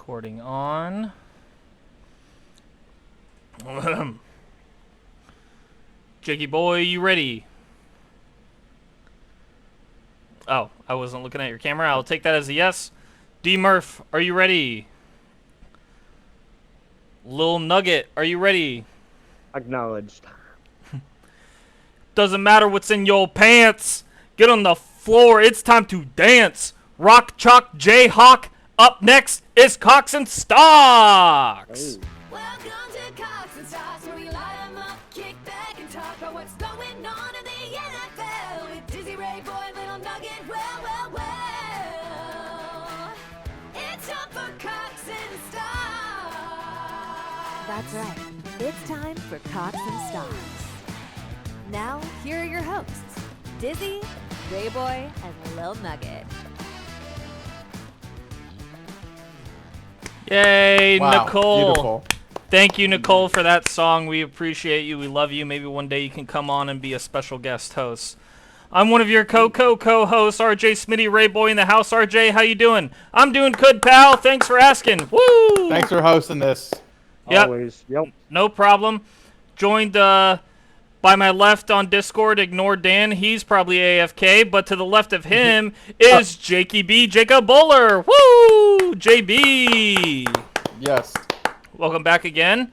Recording on. Jakey boy, you ready? Oh, I wasn't looking at your camera. I'll take that as a yes. D Murph, are you ready? Lil Nugget, are you ready? Acknowledged. Doesn't matter what's in your pants. Get on the floor. It's time to dance. Rock Chalk Jayhawk. Up next is Cox and Stocks. Oh. Welcome to Cox and Stocks, where we light 'em up, kick back, and talk about what's going on in the NFL with Dizzy Ray Boy, Little Nugget. Well. It's time for Cox and Stocks. That's right. It's time for Cox and Stocks. Now, here are your hosts, Dizzy, Rayboy, and Lil Nugget. Yay, Wow, Nicole. beautiful. Thank you, Nicole, for that song. We appreciate you. We love you. Maybe one day you can come on and be a special guest host. I'm one of your co-hosts, RJ Smitty, Rayboy in the house. RJ, how you doing? I'm doing good, pal. Thanks for asking. Woo! Thanks for hosting this. Yep. Always. Yep. No problem. Joined by my left on Discord. Ignore Dan. He's probably AFK. But to the left of him is Jakey B. Jacob Bowler. Woo! JB. Yes. Welcome back again.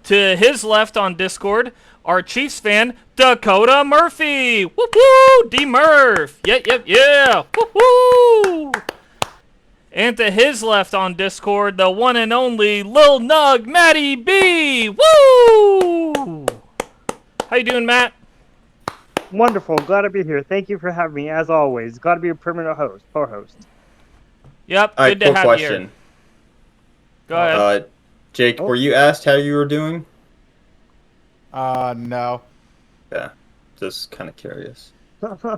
To his left on Discord, our Chiefs fan, Dakota Murphy. Woo woo! D Murph. Yeah. Woo woo! And to his left on Discord, the one and only Lil Nug, Matty B. Woo! How you doing, Matt? Wonderful. Glad to be here. Thank you for having me, as always. Glad to be a permanent host, co-host. Yep, All right, good to quick have question. you here. Go ahead. Jake, Oh. were you asked how you were doing? No. Yeah, just kind of curious. I'm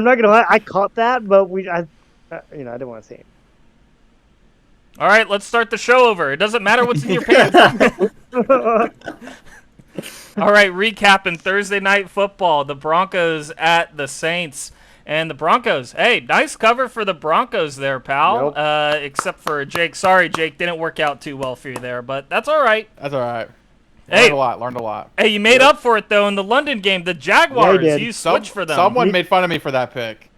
not gonna lie, I caught that, but I didn't want to say it. All right, let's start the show over. It doesn't matter what's in your pants. All right, recapping Thursday Night Football. The Broncos at the Saints. And the Broncos, hey, nice cover for the Broncos there, pal. Nope. Except for Jake. Sorry, Jake, didn't work out too well for you there, but that's all right. That's all right. Hey. Learned a lot. Hey, you made up for it, though, in the London game. The Jaguars, did. you switched for them. Someone made fun of me for that pick.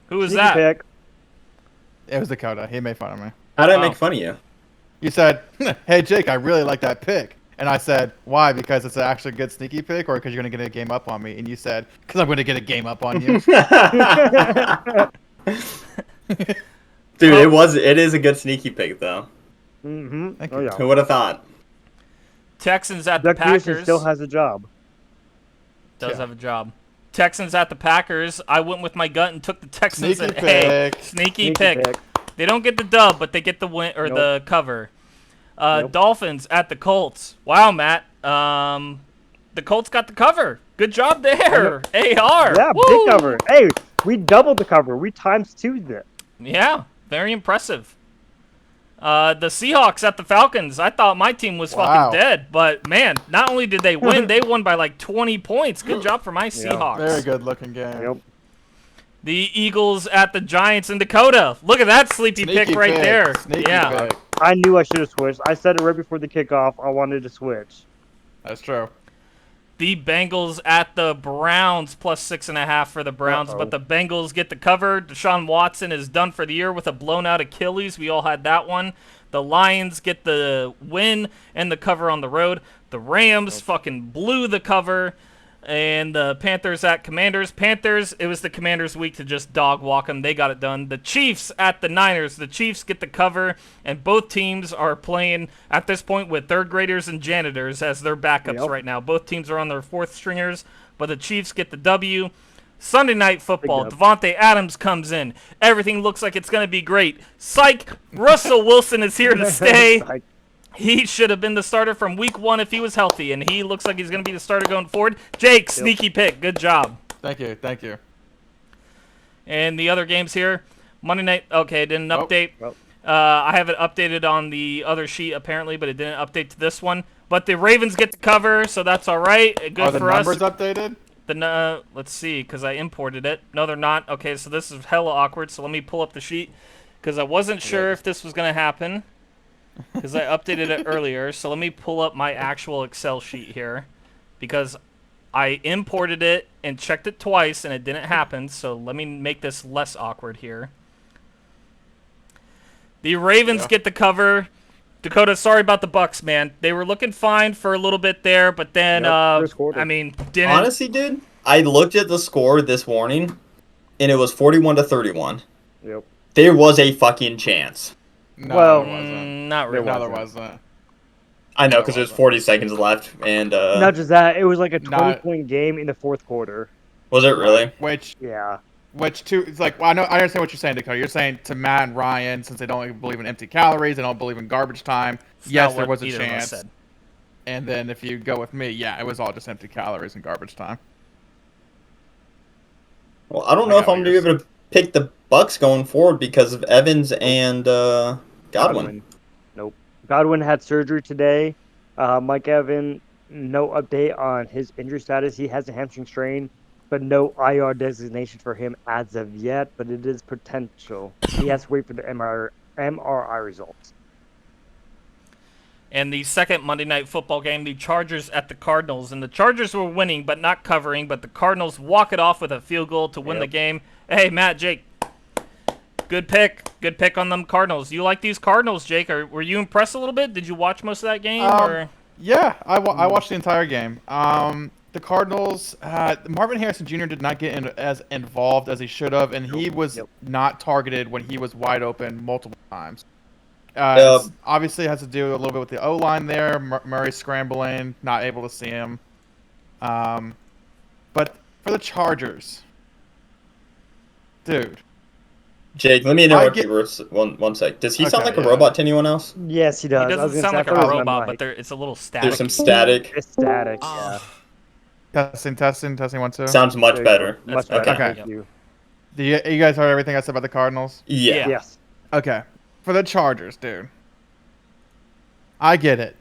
Who was Sneaky that? pick. It was Dakota. He made fun of me. How did I Oh. make fun of you? You said, hey, Jake, I really like that pick. And I said, why? Because it's an actually good sneaky pick or because you're going to get a game up on me? And you said, because I'm going to get a game up on you. Dude, it is a good sneaky pick though. Mm-hmm. Thank Oh you. yeah. Who would have thought? Texans at the Doug Pearson Packers. still has a job. Does Yeah. have a job. Texans at the Packers. I went with my gut and took the Texans. Sneaky and, hey, pick. sneaky pick. They don't get the dub, but they get the win or the cover. Nope. Dolphins at the Colts. Wow, Matt. The Colts got the cover. Good job there. AR. Yeah, Woo! big cover. Hey, we doubled the cover. We times two'd it. Yeah, very impressive. The Seahawks at the Falcons. I thought my team was Wow. fucking dead, but man, not only did they win, they won by like 20 points. Good job for my Seahawks. Very good looking game. Yep. The Eagles at the Giants in Dakota. Look at that sleepy Sneaky pick right there. Sneaky Yeah. pick. I knew I should have switched. I said it right before the kickoff. I wanted to switch. That's true. The Bengals at the Browns, plus 6.5 for the Browns, Uh-oh. but the Bengals get the cover. Deshaun Watson is done for the year with a blown out Achilles. We all had that one. The Lions get the win and the cover on the road. The Rams fucking blew the cover. And the Panthers at Commanders. Panthers, it was the Commanders' week to just dog walk them. They got it done. The Chiefs at the Niners. The Chiefs get the cover, and both teams are playing at this point with third graders and janitors as their backups Yep. right now. Both teams are on their fourth stringers, but the Chiefs get the W. Sunday Night Football. Big Devontae Adams comes in. Everything looks like it's going to be great. Psych! Russell Wilson is here to stay. Like, He should have been the starter from week 1 if he was healthy, and he looks like he's going to be the starter going forward. Jake, sneaky pick. Good job. Thank you. Thank you. And the other games here, Monday night. Okay, it didn't Oh, update. well. I have it updated on the other sheet apparently, but it didn't update to this one. But the Ravens get the cover, so that's all right. Good Are the for us. numbers updated? Let's see, because I imported it. No, they're not. Okay, so this is hella awkward. So let me pull up the sheet. because I wasn't sure if this was going to happen because I updated it earlier. So let me pull up my actual Excel sheet here because I imported it and checked it twice and it didn't happen. So let me make this less awkward here. The Ravens get the cover. Dakota, sorry about the Bucks, man. They were looking fine for a little bit there, but then, First quarter. I mean, didn't. Honestly, dude, I looked at the score this morning, and it was 41-31. Yep. There was a fucking chance. No, Well, there wasn't. Not really. No, there wasn't. I know, No, because it there's wasn't. 40 seconds left, and Not just that, it was like a Not- 20-point game in the fourth quarter. was it really? Yeah. Which too? It's like I understand what you're saying, Dakota. You're saying to Matt and Ryan, since they don't believe in empty calories, they don't believe in garbage time. It's Yes, not there what was a either of us chance. said. And then if you go with me, yeah, it was all just empty calories and garbage time. Well, I don't I know if got I'm what gonna be you're able to pick the Bucks going forward because of Evans and Godwin. Nope. Godwin had surgery today. Mike Evans, no update on his injury status. He has a hamstring strain, but no IR designation for him as of yet, but it is potential. He has to wait for the MRI results. And the second Monday Night Football game, the Chargers at the Cardinals. And the Chargers were winning but not covering, but the Cardinals walk it off with a field goal to win the game. Hey, Matt, Jake, good pick. Good pick on them Cardinals. You like these Cardinals, Jake? Were you impressed a little bit? Did you watch most of that game? Or? Yeah, I watched the entire game. The Cardinals, Marvin Harrison Jr. did not get as involved as he should have, and he was not targeted when he was wide open multiple times. Obviously, it has to do a little bit with the O-line there. Murray scrambling, not able to see him. But for the Chargers, dude. Jake, let me interrupt you one sec. Does he sound Okay, like a yeah. robot to anyone else? Yes, he does. He I was doesn't gonna sound say, like I a thought it was my robot, mic. but it's a little static. There's some static. It's static, yeah. Testing, 1, 2. Sounds much There you better. go. Much That's better. better. Thank you. You guys heard everything I said about the Cardinals? Yeah. Yes. Okay. For the Chargers, dude. I get it.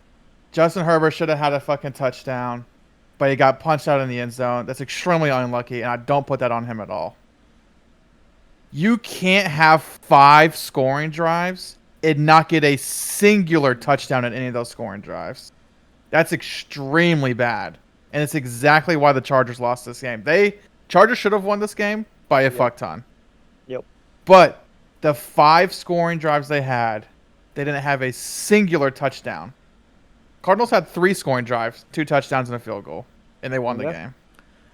Justin Herbert should have had a fucking touchdown, but he got punched out in the end zone. That's extremely unlucky, and I don't put that on him at all. You can't have 5 scoring drives and not get a singular touchdown in any of those scoring drives. That's extremely bad. And it's exactly why the Chargers lost this game. Chargers should have won this game by a fuck ton. Yep. But the 5 scoring drives they had, they didn't have a singular touchdown. Cardinals had 3 scoring drives, 2 touchdowns and a field goal, and they won the game.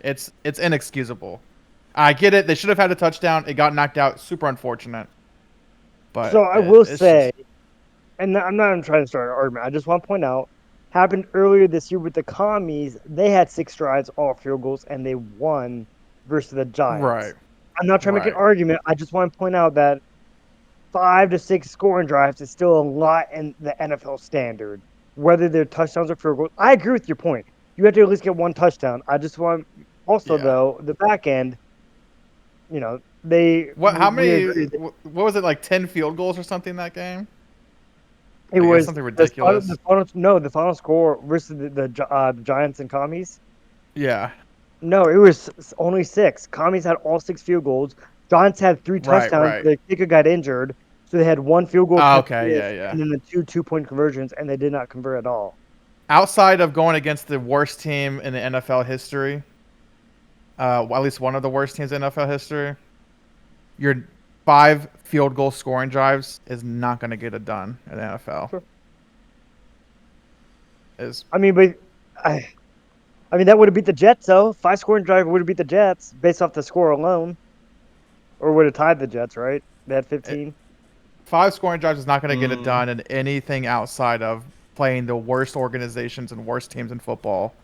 It's inexcusable. I get it. They should have had a touchdown. It got knocked out. Super unfortunate. But So I will it's say, and I'm not even trying to start an argument. I just want to point out, happened earlier this year with the Commies. They had 6 drives, all field goals, and they won versus the Giants. Right. I'm not trying to make an Right. argument. I just want to point out that 5 to 6 scoring drives is still a lot in the NFL standard, whether they're touchdowns or field goals. I agree with your point. You have to at least get 1 touchdown. I just want, also Yeah. though, the back end, they. How we many? agree that What was it, like 10 field goals or something that game? It Like, was something ridiculous. The final score versus the Giants and Commies. Yeah. No, it was only 6. Commies had all 6 field goals. Giants had 3 Right, touchdowns. right. The kicker got injured, so they had 1 field goal. Oh, kick okay, miss, yeah. And then the 2 2-point conversions, and they did not convert at all. Outside of going against the worst team in the NFL history, well, at least one of the worst teams in NFL history, your 5 field goal scoring drives is not going to get it done in the NFL. Sure. Is I mean, but I mean that would have beat the Jets, though. 5 scoring drive would have beat the Jets based off the score alone, or would have tied the Jets, right? They had 15. 5 scoring drives is not going to get it done in anything outside of playing the worst organizations and worst teams in football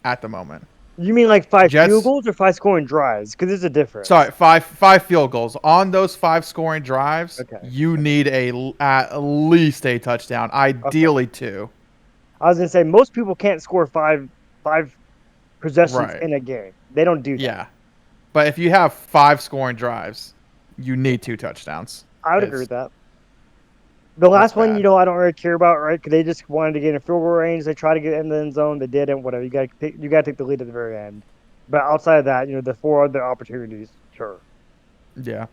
at the moment. You mean like 5 Jets- field goals or 5 scoring drives? Because there's a difference. Sorry, five field goals. On those 5 scoring drives, Okay. you need at least a touchdown, ideally 2. I was gonna say most people can't score five possessions Right. in a game. They don't do that. Yeah. But if you have 5 scoring drives, you need 2 touchdowns. I would It's- agree with that. The last one, bad. I don't really care about, right? Because they just wanted to get in a field goal range. They tried to get in the end zone. They didn't. Whatever. You got to take the lead at the very end. But outside of that, the 4 other opportunities, sure. Yeah.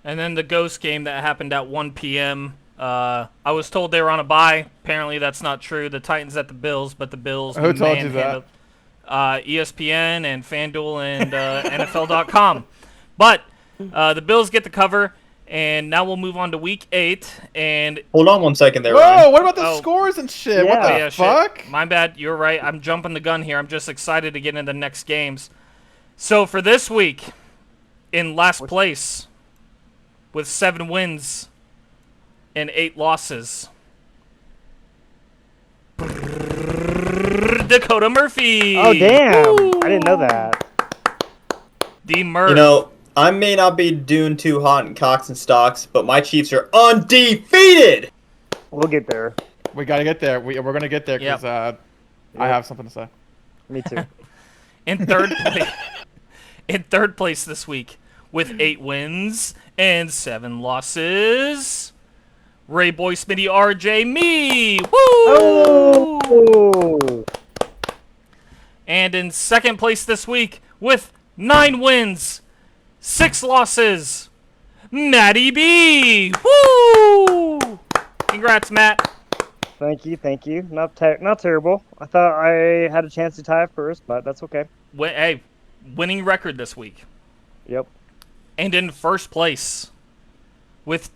And then the Ghost game that happened at 1 p.m. I was told they were on a bye. Apparently, that's not true. The Titans at the Bills, but the Bills Who told you that? manhandled ESPN and FanDuel and NFL.com. But the Bills get the cover, and now we'll move on to Week 8. And Hold on 1 second there, Whoa! Ryan. What about the Oh. scores and shit? What Yeah. the fuck? shit. My bad. You're right. I'm jumping the gun here. I'm just excited to get into the next games. So for this week, in last place, with 7 wins and 8 losses, Dakota Murphy. Oh damn! Woo! I didn't know that. D Murph. You know, I may not be doing too hot in Cox and Stocks, but my Chiefs are undefeated. We'll get there. We gotta get there. We're gonna get there because I have something to say. Me too. in third place. In third place this week with 8 wins and 7 losses, Ray Boy Smitty RJ me. Woo! Oh! And in second place this week with 9 wins, 6 losses, Matty B. Woo! Congrats, Matt. Thank you, thank you. Not terrible. I thought I had a chance to tie first, but that's okay. Hey, winning record this week. Yep. And in first place with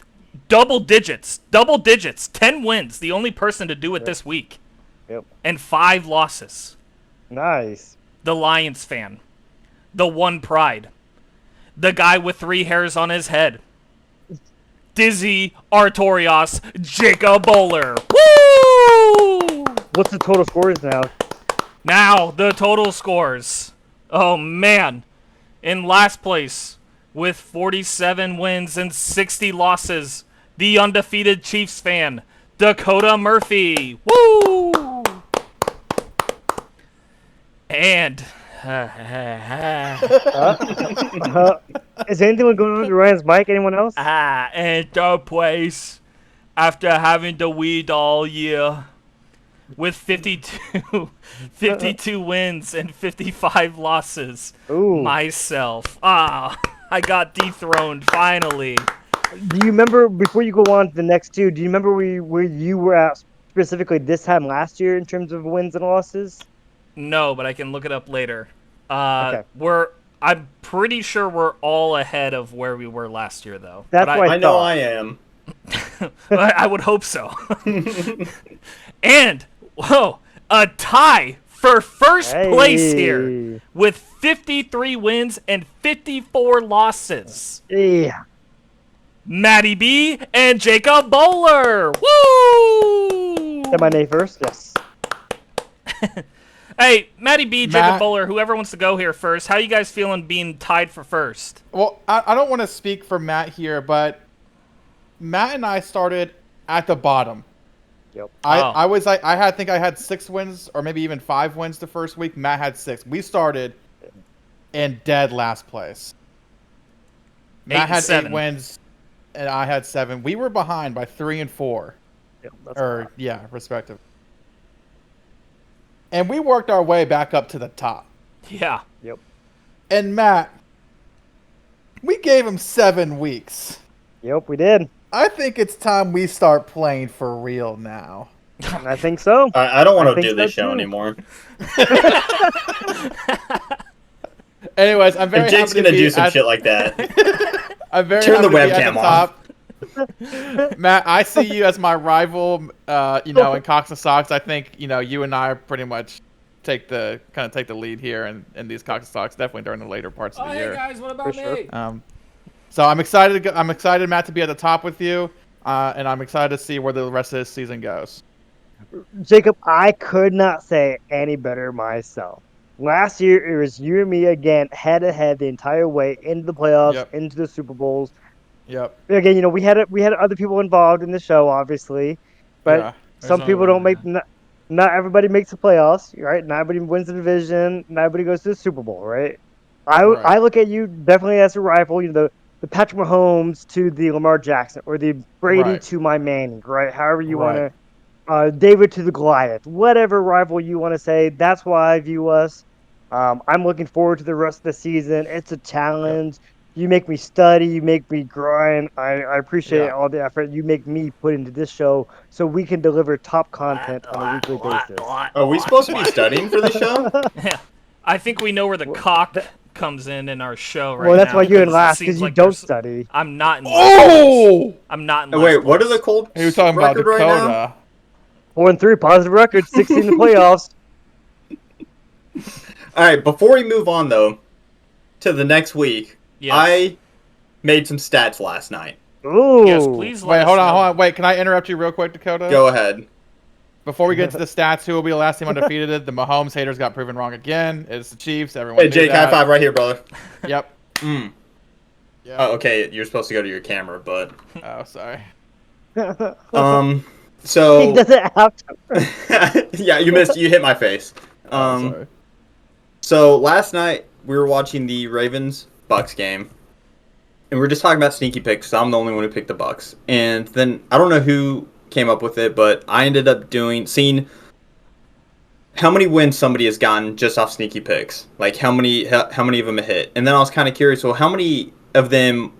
double digits, 10 wins, the only person to do it this week. Yep. And 5 losses. Nice. The Lions fan. The one pride. The guy with 3 hairs on his head. Dizzy Artorias Jacob Bowler. Woo! What's the total scores now? Now, the total scores. Oh, man. In last place, with 47 wins and 60 losses, the undefeated Chiefs fan, Dakota Murphy. Woo! And... Is anything going on with Ryan's mic? Anyone else? in third place, after having the weed all year, with 52 wins and 55 losses. Ooh. Myself. I got dethroned finally. Do you remember, before you go on to the next two, do you remember where you were at specifically this time last year in terms of wins and losses? No, but I can look it up later. Okay. I'm pretty sure we're all ahead of where we were last year, though. That's But why I know I am. I would hope so. And, whoa, a tie for first place here Hey. with 53 wins and 54 losses. Yeah. Matty B and Jacob Bowler. Woo! Am I name first? Yes. Hey, Matty B, Jacob Matt. Bowler, whoever wants to go here first. How you guys feeling being tied for first? Well, I don't want to speak for Matt here, but Matt and I started at the bottom. Yep. I think I had 6 wins or maybe even 5 wins the first week. Matt had 6. We started in dead last place. Matt had 7. 8 wins and I had 7. We were behind by 3 and 4. Yep, that's fine. Respectively. And we worked our way back up to the top. Yeah. Yep. And Matt, we gave him 7 weeks. Yep, we did. I think it's time we start playing for real now. I think so. I don't want I to think do this so, show too. anymore. Anyways, I'm very If Jake's happy gonna to be do some at- shit like that, I'm very Turn the happy to be at webcam off. top. Matt, I see you as my rival, in Cox and Sox. I think, you and I pretty much take the lead here in these Cox and Sox, definitely during the later parts of the year. guys, what For sure. So I'm excited. I'm excited, Matt, to be at the top with you, and I'm excited to see where the rest of this season goes. Jacob, I could not say it any better myself. Last year, it was you and me again, head to head the entire way into the playoffs, Yep. into the Super Bowls. Yep. Again, we had other people involved in the show, obviously, but Yeah. some There's people only don't one, make. Not everybody makes the playoffs, right? Not everybody wins the division. Not everybody goes to the Super Bowl, right? I Right. look at you definitely as a rival. The Patrick Mahomes to the Lamar Jackson, or the Brady Right. to my Manning, right? However you Right. want to, David to the Goliath, whatever rival you want to say. That's why I view us. I'm looking forward to the rest of the season. It's a challenge. You make me study. You make me grind. I appreciate Yeah. all the effort you make me put into this show so we can deliver top content on a weekly basis. Are we supposed to be studying for the show? Yeah. I think we know where the cock comes in our show right now. Well, that's why you're in 'cause it last seems because you like don't there's- study. I'm not in last Oh! place. I'm not in Oh, last wait, what are place. the Colts He was talking about record right now? Dakota. 4-3, positive record, 16 in the playoffs. All right, before we move on though to the next week, Yes. I made some stats last night. Ooh. Yes, please let Wait, us hold on, know. hold on. Wait, can I interrupt you real quick, Dakota? Go ahead. Before we get to the stats, who will be the last team undefeated? The Mahomes haters got proven wrong again. It's the Chiefs. Everyone Hey, knew Jake, high that. five right here, brother. Yep. Mm. Yep. Oh, okay, you're supposed to go to your camera, but Oh, sorry. He so doesn't have to. yeah, you missed. You hit my face. Oh, sorry. So last night we were watching the Ravens Bucks game, and we were just talking about sneaky picks. So I'm the only one who picked the Bucks, and then I don't know who came up with it, but I ended up seeing how many wins somebody has gotten just off sneaky picks, like how many of them hit, and then I was kind of curious. Well, how many of them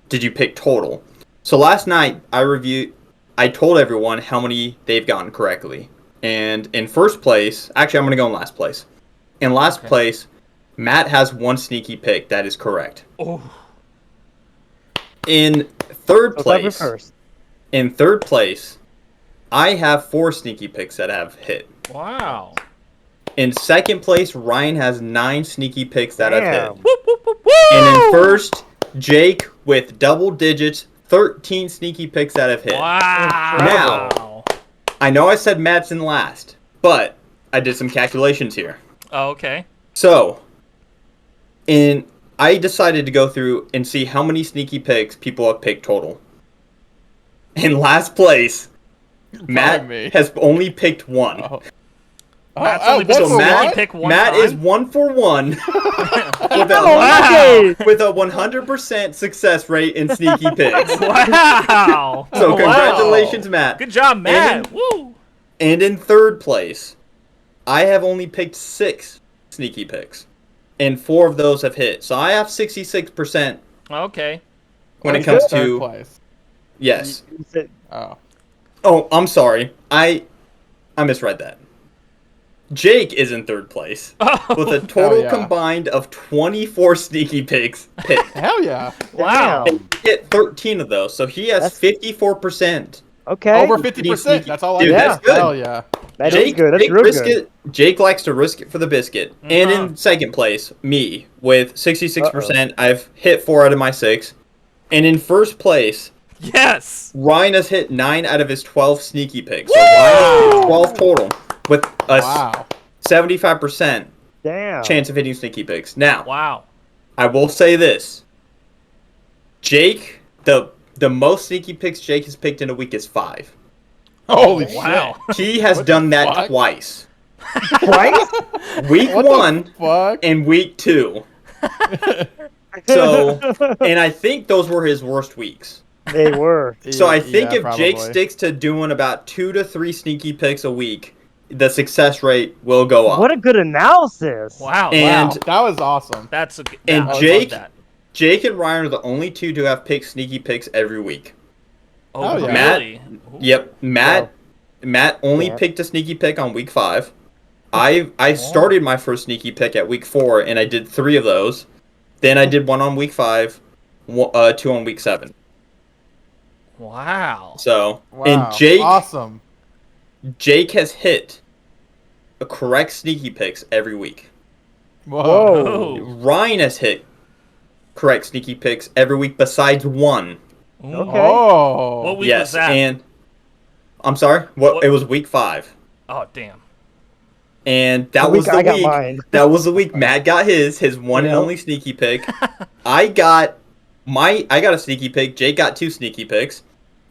did you pick total? So last night I told everyone how many they've gotten correctly, and in first place, actually I'm gonna go in last place. In last place, Matt has one sneaky pick that is correct. Oh, In third Let's have it place, first. I have 4 sneaky picks that have hit. wow. In second place, Ryan has 9 sneaky picks that have Damn. hit. Whoop, whoop, whoop, woo! And in first, Jake with double digits, 13 sneaky picks that have hit. Wow. I know I said Matt's in last, but I did some calculations here. Oh, okay. So, I decided to go through and see how many sneaky picks people have picked total. In last place, Matt me. has only picked 1. Oh. Matt's Oh, only one picked for Matt one? pick one Matt time? is 1 for 1 with Wow. with a 100% success rate in sneaky picks. Wow. So Wow. congratulations, Matt. Good job, Matt. And Woo. And in third place, I have only picked 6 sneaky picks, and 4 of those have hit. So I have 66% Okay. when it Who's comes in third to place? yes. You said- Oh. Oh, I'm sorry. I misread that. Jake is in third place with a total yeah. combined of 24 sneaky picks picked. Hell yeah. Wow. Damn. He hit 13 of those, so he has That's- 54%. Okay. Over Pretty 50%. sneaky. That's all Dude, I that's got. good. Hell yeah. That is good. That's real risk good. it. Jake likes to risk it for the biscuit. And Uh-huh. in second place, me with 66%. I've hit 4 out of my 6. And in first place, Yes. Ryan has hit 9 out of his 12 sneaky picks. So Ryan has hit 12 total with a Wow. 75% Damn. chance of hitting sneaky picks. Now, Wow. I will say this. Jake, the most sneaky picks Jake has picked in a week is 5. Holy Wow. He has What the done that fuck? twice. Twice? Week What 1 the fuck? and week 2. So, and I think those were his worst weeks. They were. So I think Yeah, if Jake probably. sticks to doing about 2 to 3 sneaky picks a week, the success rate will go up. What a good analysis. Wow. And- Wow, that was awesome. That's a And I love Jake- that. Jake and Ryan are the only 2 to have picked sneaky picks every week. Oh, Oh, yeah. Matt- really? Ooh. Yep, Matt only Yeah. picked a sneaky pick on week 5. I started my first sneaky pick at week 4 and I did 3 of those. Then I did 1 on week 5, 2 on week 7. Wow. So, Wow. and Awesome. Jake has hit a correct sneaky picks every week. Whoa. Whoa. Oh. Ryan has hit correct sneaky picks every week besides 1. Ooh. Okay. Oh. What week yes, was that? and I'm sorry. What? It was week 5, Oh, damn. and that The was week the I got week. mine. That was the week Matt got his one and Yeah. only sneaky pick. I got a sneaky pick. Jake got 2 sneaky picks,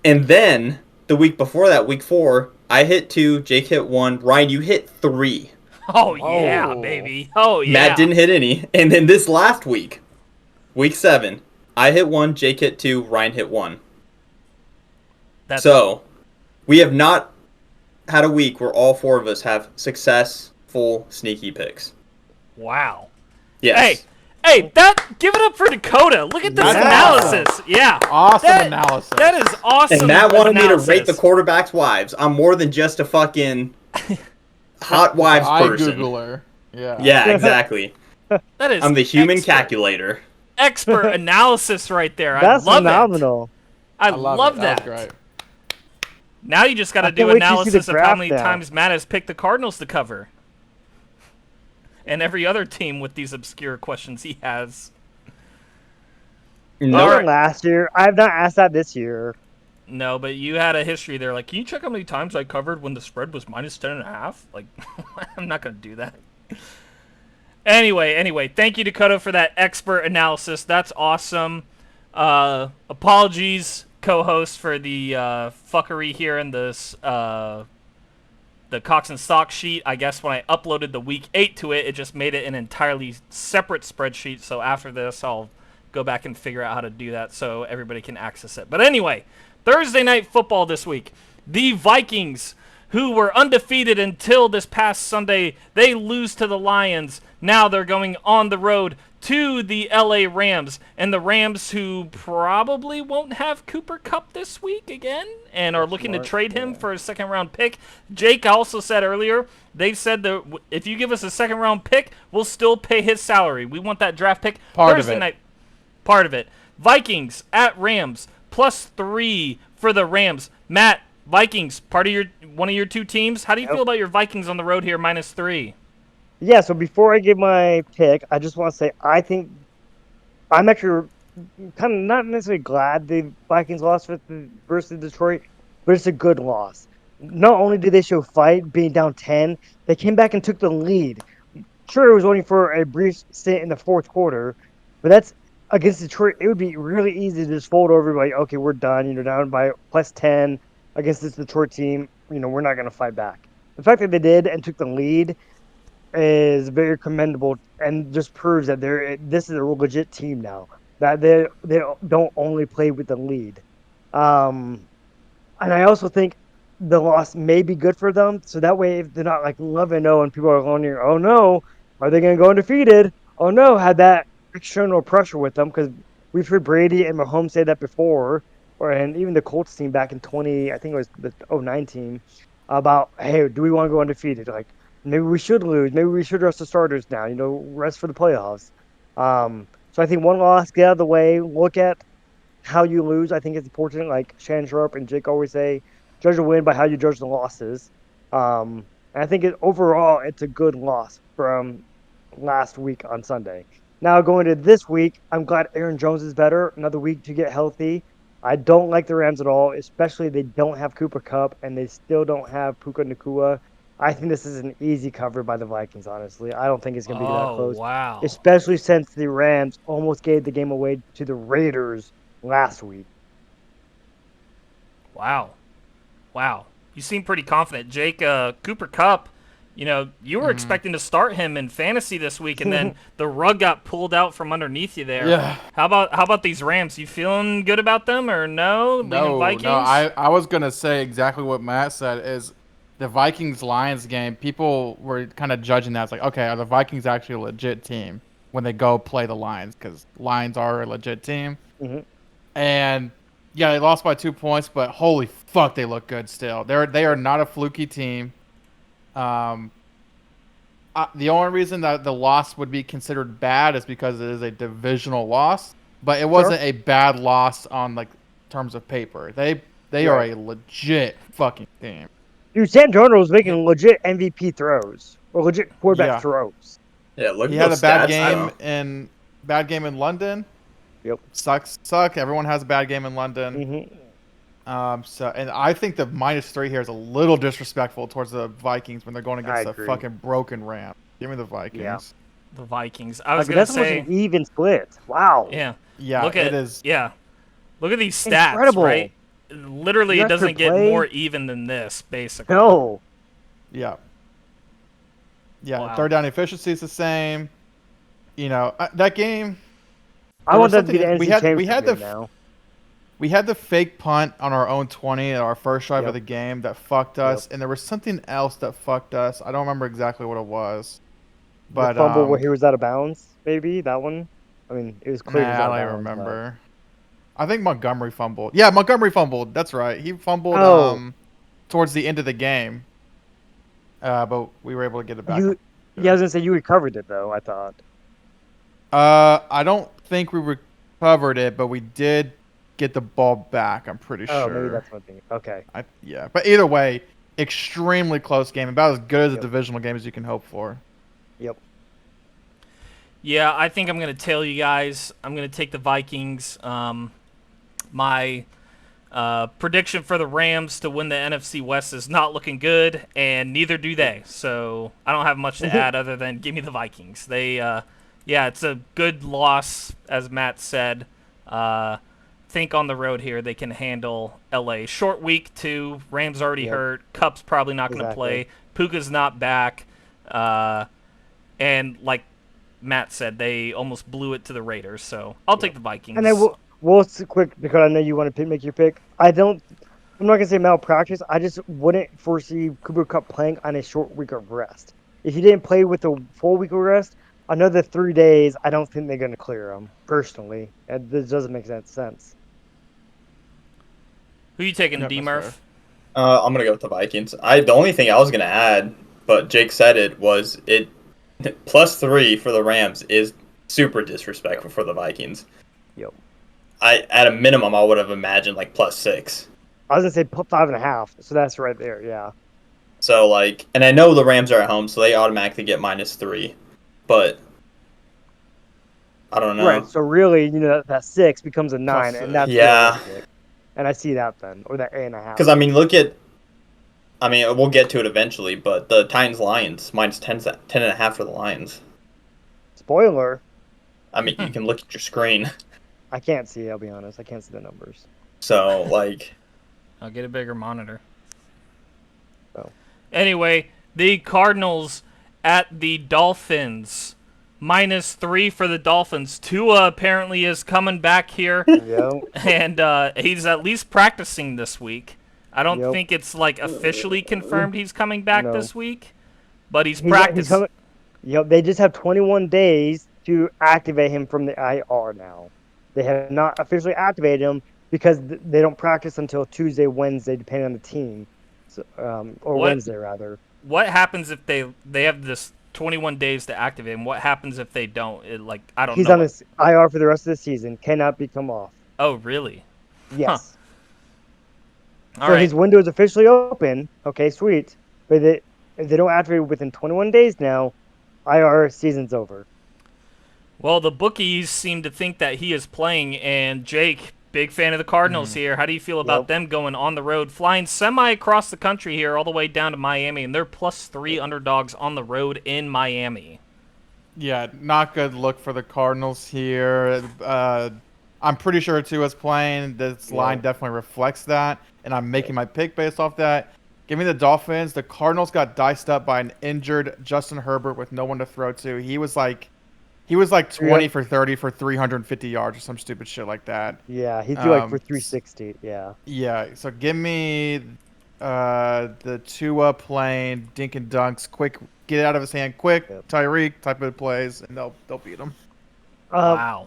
and then the week before that, week 4, I hit 2. Jake hit 1. Ryan, you hit 3. Oh, yeah, Oh. baby. Oh, yeah. Matt didn't hit any, and then this last week, week 7, I hit 1. Jake hit 2. Ryan hit 1. That's So, we have not had a week where all 4 of us have successful sneaky picks. wow. Yes. Hey, give it up for Dakota. Look at this That's analysis. Yeah. Awesome analysis. That is awesome. And Matt wanted me to rate the analysis. quarterbacks' wives. I'm more than just a fucking hot wives eye person. Googler. Yeah. Yeah, exactly. That is I'm the human expert, calculator. expert analysis right there. That's I love phenomenal. it. I it. love that. That was great. Now you just got to I do can't wait to see the analysis of how draft many now. times Matt has picked the Cardinals to cover. And every other team with these obscure questions he has. No, All Not right. last year. I have not asked that this year. No, but you had a history there. Like, can you check how many times I covered when the spread was minus 10.5? Like, I'm not going to do that. Anyway, thank you, Dakota, for that expert analysis. That's awesome. Apologies, co-host, for the fuckery here in this the Cox and Stock sheet. I guess when I uploaded the week 8 to it, it just made it an entirely separate spreadsheet. So after this, I'll go back and figure out how to do that so everybody can access it. But anyway, Thursday night football this week. The Vikings, who were undefeated until this past Sunday, they lose to the Lions. Now they're going on the road to the LA Rams, and the Rams, who probably won't have Cooper Kupp this week again and are looking to trade him for a second-round pick. Jake also said earlier, they said that if you give us a second-round pick, we'll still pay his salary. We want that draft pick. Part of Thursday it. night. Part of it. Vikings at Rams, +3 for the Rams. Matt, Vikings, one of your two teams. How do you feel about your Vikings on the road here, -3? Yeah, so before I give my pick, I just want to say I think I'm actually kind of not necessarily glad the Vikings lost versus Detroit, but it's a good loss. Not only did they show fight being down 10, they came back and took the lead. Sure, it was only for a brief stint in the fourth quarter, but that's against Detroit. It would be really easy to just fold over, like, okay, we're done. Down by +10 against this Detroit team. We're not going to fight back. The fact that they did and took the lead is very commendable and just proves that this is a legit team now. That they don't only play with the lead. And I also think the loss may be good for them. So that way, if they're not like 11-0 and people are wondering, oh no, are they going to go undefeated? Oh no, had that external pressure with them, because we've heard Brady and Mahomes say that before, and even the Colts team back in I think it was the 09 team, about, hey, do we want to go undefeated? Like, maybe we should lose. Maybe we should rest the starters now. Rest for the playoffs. So I think one loss, get out of the way. Look at how you lose. I think it's important. Like Shannon Sharp and Jake always say, judge a win by how you judge the losses. And I think overall, it's a good loss from last week on Sunday. Now going to this week, I'm glad Aaron Jones is better. Another week to get healthy. I don't like the Rams at all, especially they don't have Cooper Kupp and they still don't have Puka Nacua. I think this is an easy cover by the Vikings, honestly. I don't think it's going to be that close. Wow. Especially since the Rams almost gave the game away to the Raiders last week. Wow. You seem pretty confident. Jake, Cooper Kupp, you were expecting to start him in fantasy this week, and then the rug got pulled out from underneath you there. Yeah. How about these Rams? You feeling good about them or no? Leaning Vikings? No. I was gonna say exactly what Matt said. Is the Vikings-Lions game? People were kind of judging that. It's like, okay, are the Vikings actually a legit team when they go play the Lions? Because Lions are a legit team. Mm-hmm. And yeah, they lost by 2 points, but holy fuck, they look good still. They are not a fluky team. The only reason that the loss would be considered bad is because it is a divisional loss, but it wasn't a bad loss on terms of paper. They are a legit fucking team. Dude, Sam Darnold was making legit MVP throws or legit quarterback throws. Yeah, look He at had a those bad stats, game in London. Yep. Suck. Everyone has a bad game in London. Mm-hmm. And I think the -3 here is a little disrespectful towards the Vikings when they're going against the agree. fucking broken Rams. Give me the Vikings. Yeah. The Vikings. I was going That's to say, almost an even split. Wow. yeah. Yeah, It is. Yeah. Look at these stats, Incredible. right? Literally, it Yards per doesn't get play. more even than this, basically. No. Yeah. Yeah. Wow. Third down efficiency is the same. That game. I There want was that to be the something- NC we had championship the- now. We had the fake punt on our own 20 at our first drive of the game that fucked us, and there was something else that fucked us. I don't remember exactly what it was. But The fumble where he was out of bounds, maybe that one. I mean, it was clear. Nah, he was I out don't of even bounds, but- remember. I think Montgomery fumbled. Yeah, Montgomery fumbled. That's right. He fumbled Oh. towards the end of the game. But we were able to get it back. Yeah, I was gonna say you recovered it though. I thought. I don't think we recovered it, but we did get the ball back. I'm pretty Oh, sure. maybe that's one thing. Okay. Yeah, but either way, extremely close game. About as good as a Yep. divisional game as you can hope for. Yep. Yeah, I think I'm going to tell you guys. I'm going to take the Vikings. My prediction for the Rams to win the NFC West is not looking good, and neither do they. So I don't have much to add other than give me the Vikings. Yeah, it's a good loss, as Matt said. Think on the road here they can handle LA. Short week too. Rams already Yep. hurt. Cup's probably not going to Exactly. play. Puka's not back. And like Matt said, they almost blew it to the Raiders. So I'll take the Vikings. And then we'll quick because I know you want to make your pick. I'm not gonna say malpractice. I just wouldn't foresee Cooper Cup playing on a short week of rest. If he didn't play with a full week of rest, another 3 days, I don't think they're gonna clear him. Personally, and this doesn't make sense. Who you taking, Yep, D that's Murph? I'm gonna go with the Vikings. The only thing I was gonna add, but Jake said it, was it +3 for the Rams is super disrespectful for the Vikings. Yep. At a minimum I would have imagined like +6. I was gonna say 5.5, so that's right there. Yeah. So like, and I know the Rams are at home, so they automatically get -3. But I don't know. Right. So really, that 6 becomes a 9, Plus, and that's yeah. realistic. And I see that then, or that 8.5. Because we'll get to it eventually, but the Titans Lions -10.5 for the Lions. Spoiler, I mean, you can look at your screen. I can't see. I'll be honest. I can't see the numbers. So like, I'll get a bigger monitor. Oh. Anyway, the Cardinals at the Dolphins. -3 for the Dolphins. Tua apparently is coming back here, Yep. and he's at least practicing this week. I don't Yep. think it's like officially confirmed he's coming back No. this week, but he's He's practicing. coming. Yep. They just have 21 days to activate him from the IR now. They have not officially activated him because they don't practice until Tuesday, Wednesday, depending on the team, so, or What? Wednesday rather. What happens if they have this 21 days to activate him? What happens if they don't? I don't He's know. on this IR for the rest of the season. Cannot be come off. Oh, really? Yes. All So right. his window is officially open. Okay, sweet. But if they don't activate it within 21 days now, IR season's over. Well, the bookies seem to think that he is playing, and Jake, big fan of the Cardinals here. How do you feel about Yep. them going on the road, flying semi across the country here, all the way down to Miami, and they're +3 underdogs on the road in Miami? Yeah, not good look for the Cardinals here. I'm pretty sure Tua's playing. This line definitely reflects that, and I'm making my pick based off that. Give me the Dolphins. The Cardinals got diced up by an injured Justin Herbert with no one to throw to. He was like 20 for 30 for 350 yards or some stupid shit like that. Yeah, he threw for Um, 360. Yeah. Yeah, so give me the Tua playing dink and dunks, quick, get it out of his hand quick, Yep. Tyreek type of plays, and they'll beat him. Wow.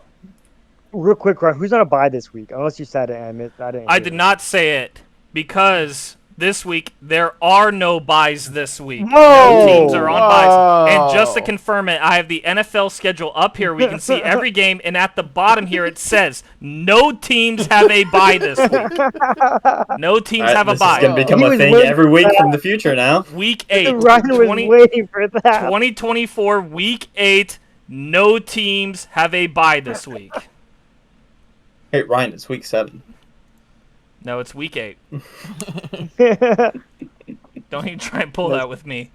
Real quick, Ryan, who's on a bye this week? Unless you said it, I didn't. I hear did it. not say it because this week there are no buys this week. No Whoa! teams are on buys. And just to Whoa. confirm it, I have the NFL schedule up here. We can see every game, and at the bottom here it says no teams have a buy this week. No teams Alright, have a this is bye. gonna become He a was thing waiting every for week that. from the future now. Week 8. Ryan was 20 waiting for that. 2024 Week 8. No teams have a buy this week. Hey Ryan, it's week 7. No, it's Week 8. Don't even try and pull that with me.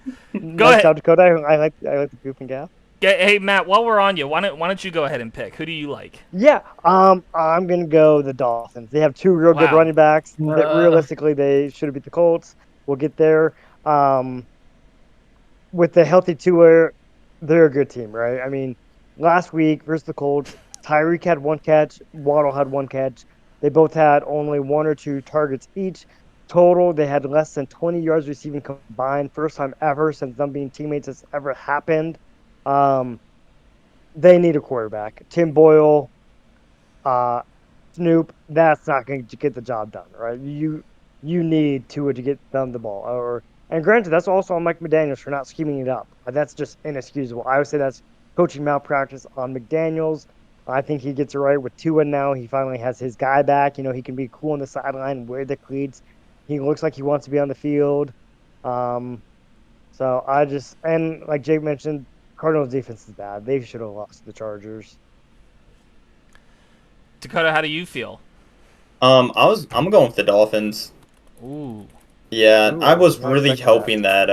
Go ahead. South Dakota. I like the goof and gaff. Hey Matt, while we're on you, why don't you go ahead and pick? Who do you like? Yeah, I'm gonna go the Dolphins. They have 2 real good Wow. running backs. That realistically, they should have beat the Colts. We'll get there. With the healthy Tua, they're a good team, right? I mean, last week versus the Colts, Tyreek had 1 catch, Waddle had 1 catch. They both had only 1 or 2 targets each. Total, they had less than 20 yards receiving combined. First time ever since them being teammates has ever happened. they need a quarterback. Tim Boyle, Snoop, that's not going to get the job done, right? You need Tua to get them the ball. And granted, that's also on Mike McDaniels for not scheming it up. That's just inexcusable. I would say that's coaching malpractice on McDaniels. I think he gets it right with Tua now. He finally has his guy back. He can be cool on the sideline, wear the cleats. He looks like he wants to be on the field. So and like Jake mentioned, Cardinals defense is bad. They should have lost to the Chargers. Dakota, how do you feel? I'm going with the Dolphins. Ooh. Yeah, Ooh, I was not really expecting hoping that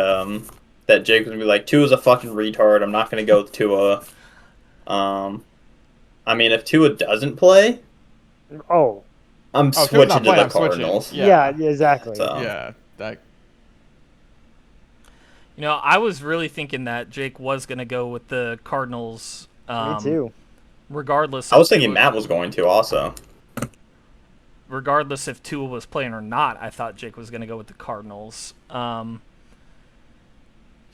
that Jake was gonna be like, Tua's a fucking retard. I'm not gonna go with Tua. I mean, if Tua doesn't play, Oh, I'm Tua's switching not to playing, the I'm switching. Cardinals. yeah, exactly. So, Yeah, that. I was really thinking that Jake was going to go with the Cardinals. Me too. Regardless. I was if thinking Tua- Matt was going to also. Regardless if Tua was playing or not, I thought Jake was going to go with the Cardinals.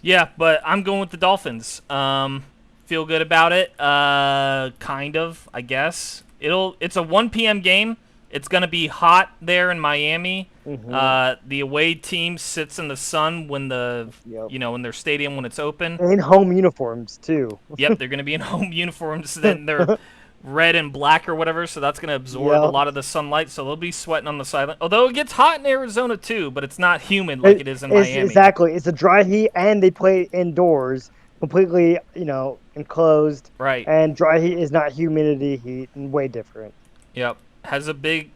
Yeah, but I'm going with the Dolphins. Feel good about it. Kind of, I guess. It's a 1 p.m. game. It's going to be hot there in Miami. Mm-hmm. The away team sits in the sun when in their stadium when it's open. In home uniforms too. Yep, they're going to be in home uniforms. Then they're red and black or whatever, so that's going to absorb a Yep. lot of the sunlight. So they'll be sweating on the sideline. Although it gets hot in Arizona too, but it's not humid like it is in Miami. Exactly. It's a dry heat, and they play indoors, completely, enclosed. Right. And dry heat is not humidity heat, and way different. Yep. Has a big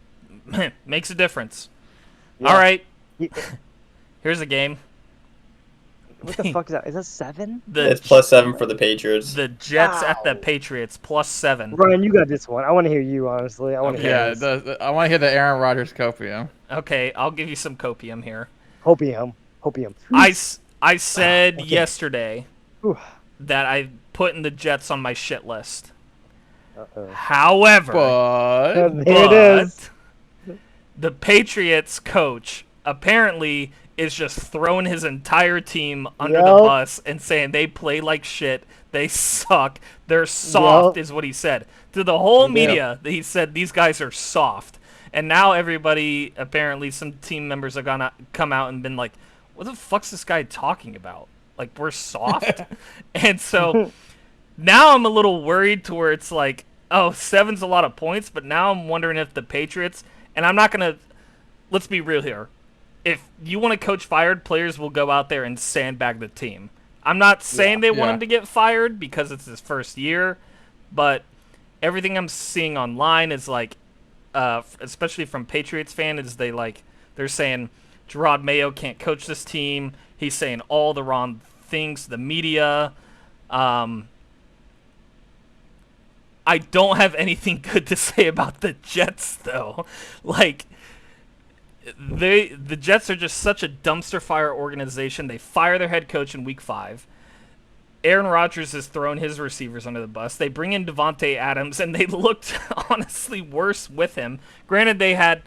makes a difference. Yeah. All right. Ye- Here's a game. What the fuck is that? Is that 7? It's +7 for the Patriots. The Jets at the Wow. Patriots +7. Ryan, you got this one. I want to hear you, honestly. I want to Okay. hear Yeah, this. I want to hear the Aaron Rodgers copium. Okay, I'll give you some copium here. Hopium. I said Okay. yesterday Whew. that I put in the Jets on my shit list. Uh-oh. However, But There it is. the Patriots coach apparently is just throwing his entire team under the Yep. bus and saying they play like shit, they suck, they're soft, Yep. is what he said. To the whole Yep. media, he said these guys are soft. And now everybody, apparently some team members have come out and been like, what the fuck's this guy talking about? Like, we're soft? And so now I'm a little worried to where it's like, oh, 7's a lot of points, but now I'm wondering if the Patriots, and I'm not going to, let's be real here. If you want a coach fired, players will go out there and sandbag the team. I'm not saying they want Yeah. him to get fired because it's his first year, but everything I'm seeing online is like, especially from Patriots fan, is they're saying Gerard Mayo can't coach this team. He's saying all the wrong things to the media. I don't have anything good to say about the Jets, though. Like, the Jets are just such a dumpster fire organization. They fire their head coach in week 5. Aaron Rodgers has thrown his receivers under the bus. They bring in Devontae Adams, and they looked honestly worse with him. Granted, they had,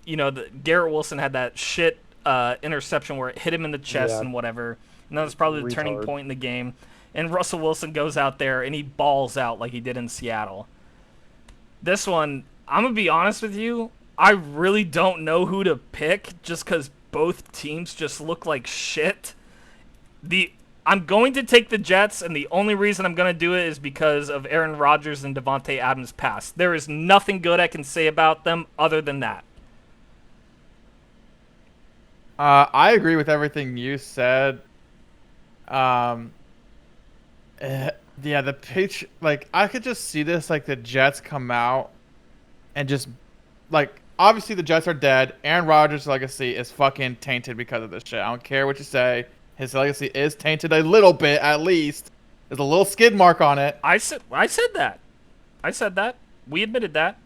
Garrett Wilson had that shit interception where it hit him in the chest Yeah. and whatever. And that was probably the turning Retard. point in the game. And Russell Wilson goes out there and he balls out like he did in Seattle. This one, I'm going to be honest with you, I really don't know who to pick just because both teams just look like shit. I'm going to take the Jets, and the only reason I'm going to do it is because of Aaron Rodgers and Devontae Adams' past. There is nothing good I can say about them other than that. I agree with everything you said. Yeah, the pitch, I could just see this, the Jets come out and just, obviously the Jets are dead. Aaron Rodgers' legacy is fucking tainted because of this shit. I don't care what you say. His legacy is tainted a little bit, at least. There's a little skid mark on it. I said that. I said that. We admitted that.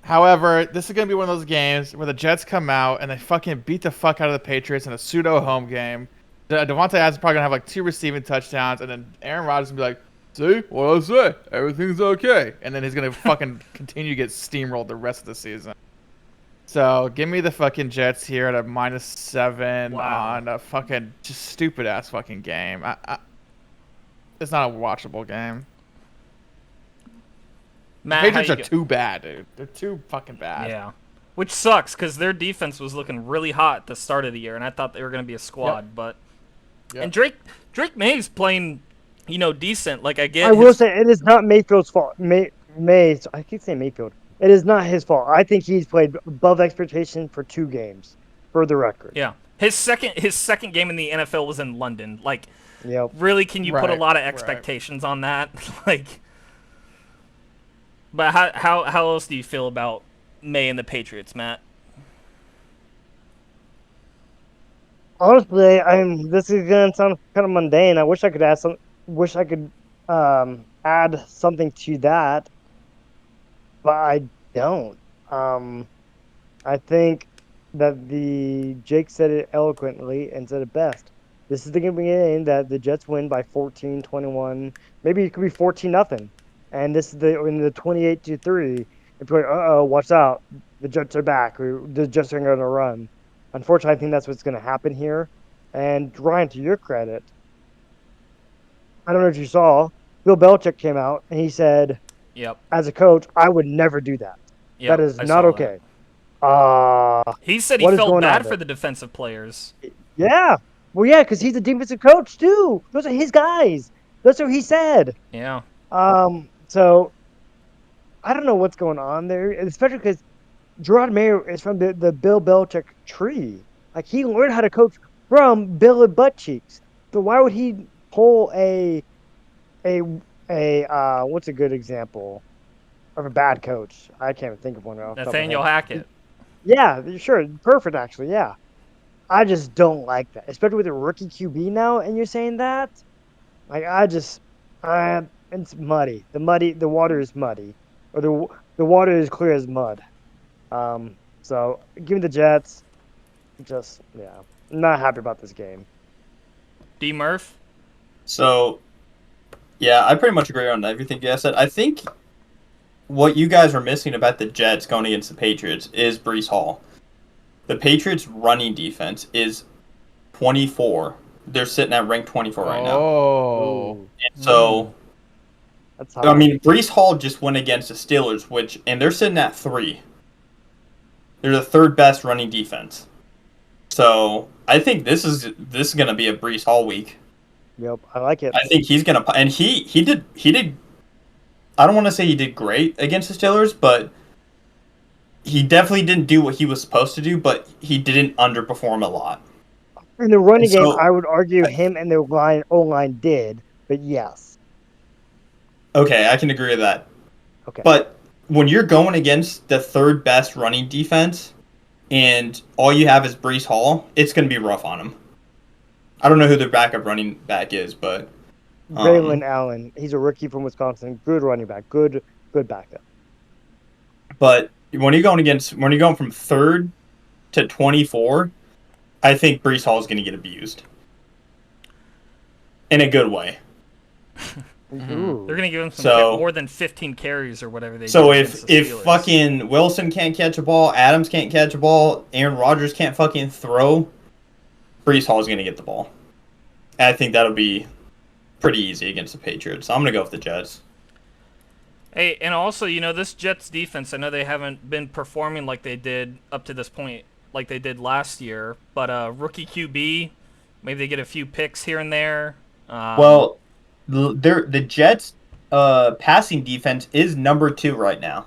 However, this is going to be one of those games where the Jets come out and they fucking beat the fuck out of the Patriots in a pseudo home game. Devontae Adams is probably going to have 2 receiving touchdowns, and then Aaron Rodgers will be like, see, what I say? Everything's okay. And then he's going to fucking continue to get steamrolled the rest of the season. So, give me the fucking Jets here at a -7 Wow. on a fucking just stupid-ass fucking game. It's not a watchable game. Matt, Patriots how are you go- too bad, dude. They're too fucking bad. Yeah. Which sucks because their defense was looking really hot at the start of the year, and I thought they were going to be a squad. But Yep. and Drake May's playing, decent. Like I get. I will his- say it is not Mayfield's fault. May I keep saying Mayfield. It is not his fault. I think he's played above expectation for 2 games, for the record. Yeah. His second game in the NFL was in London. Like, Yep. really, can you put a Right, lot of right. expectations on that? Like, but how else do you feel about May and the Patriots, Matt? Honestly, this is gonna sound kind of mundane. I wish I could add something to that, but I don't. I think that Jake said it eloquently and said it best. This is the game that the Jets win by 14, 21, maybe it could be 14-0, and this is in the 28-3. It's like, watch out, the Jets are back. The Jets are going to run. Unfortunately, I think that's what's going to happen here. And Ryan, to your credit, I don't know if you saw, Bill Belichick came out and he said, Yep. as a coach, I would never do that. Yep, That is I not saw okay. He said he What is felt going on bad there? for the defensive players. Yeah. Well, yeah, because he's a defensive coach too. Those are his guys. That's what he said. Yeah. So I don't know what's going on there, especially because Gerard Mayer is from the Bill Belichick tree. Like, he learned how to coach from Bill and Butt Cheeks. So why would he pull a what's a good example of a bad coach? I can't even think of one. Off the top of my Nathaniel head. Hackett. Yeah, sure, perfect actually. Yeah, I just don't like that, especially with a rookie QB now. And you're saying that, like, it's muddy. The water is muddy, or the water is clear as mud. So give me the Jets. Just not happy about this game. D. Murph. So, yeah, I pretty much agree on everything you guys said. I think what you guys are missing about the Jets going against the Patriots is Brees Hall. The Patriots' running defense is 24. They're sitting at rank 24 right now. Oh. Ooh, And so, that's I mean, Brees Hall just went against the Steelers, and they're sitting at 3. They're the 3rd best running defense. So I think this is going to be a Brees Hall week. Yep, I like it. I think he's going to, and he did. I don't want to say he did great against the Steelers, but he definitely didn't do what he was supposed to do. But he didn't underperform a lot. In the running And so- game, I would argue him and the O-line did, but yes. Okay, I can agree with that. Okay. But when you're going against the 3rd best running defense, and all you have is Brees Hall, it's going to be rough on him. I don't know who their backup running back is, but Braylon Allen, he's a rookie from Wisconsin. Good running back. Good backup. But when you're going from 3rd to 24, I think Brees Hall is going to get abused in a good way. Ooh. They're gonna give him some So- more than 15 carries or whatever they. So did if against the if Steelers. fucking Wilson can't catch a ball, Adams can't catch a ball, Aaron Rodgers can't fucking throw, Brees Hall is going to get the ball. And I think that'll be pretty easy against the Patriots. So I'm going to go with the Jets. Hey, and also, this Jets defense, I know they haven't been performing like they did up to this point, like they did last year. But rookie QB, maybe they get a few picks here and there. Well, the Jets' passing defense is number 2 right now,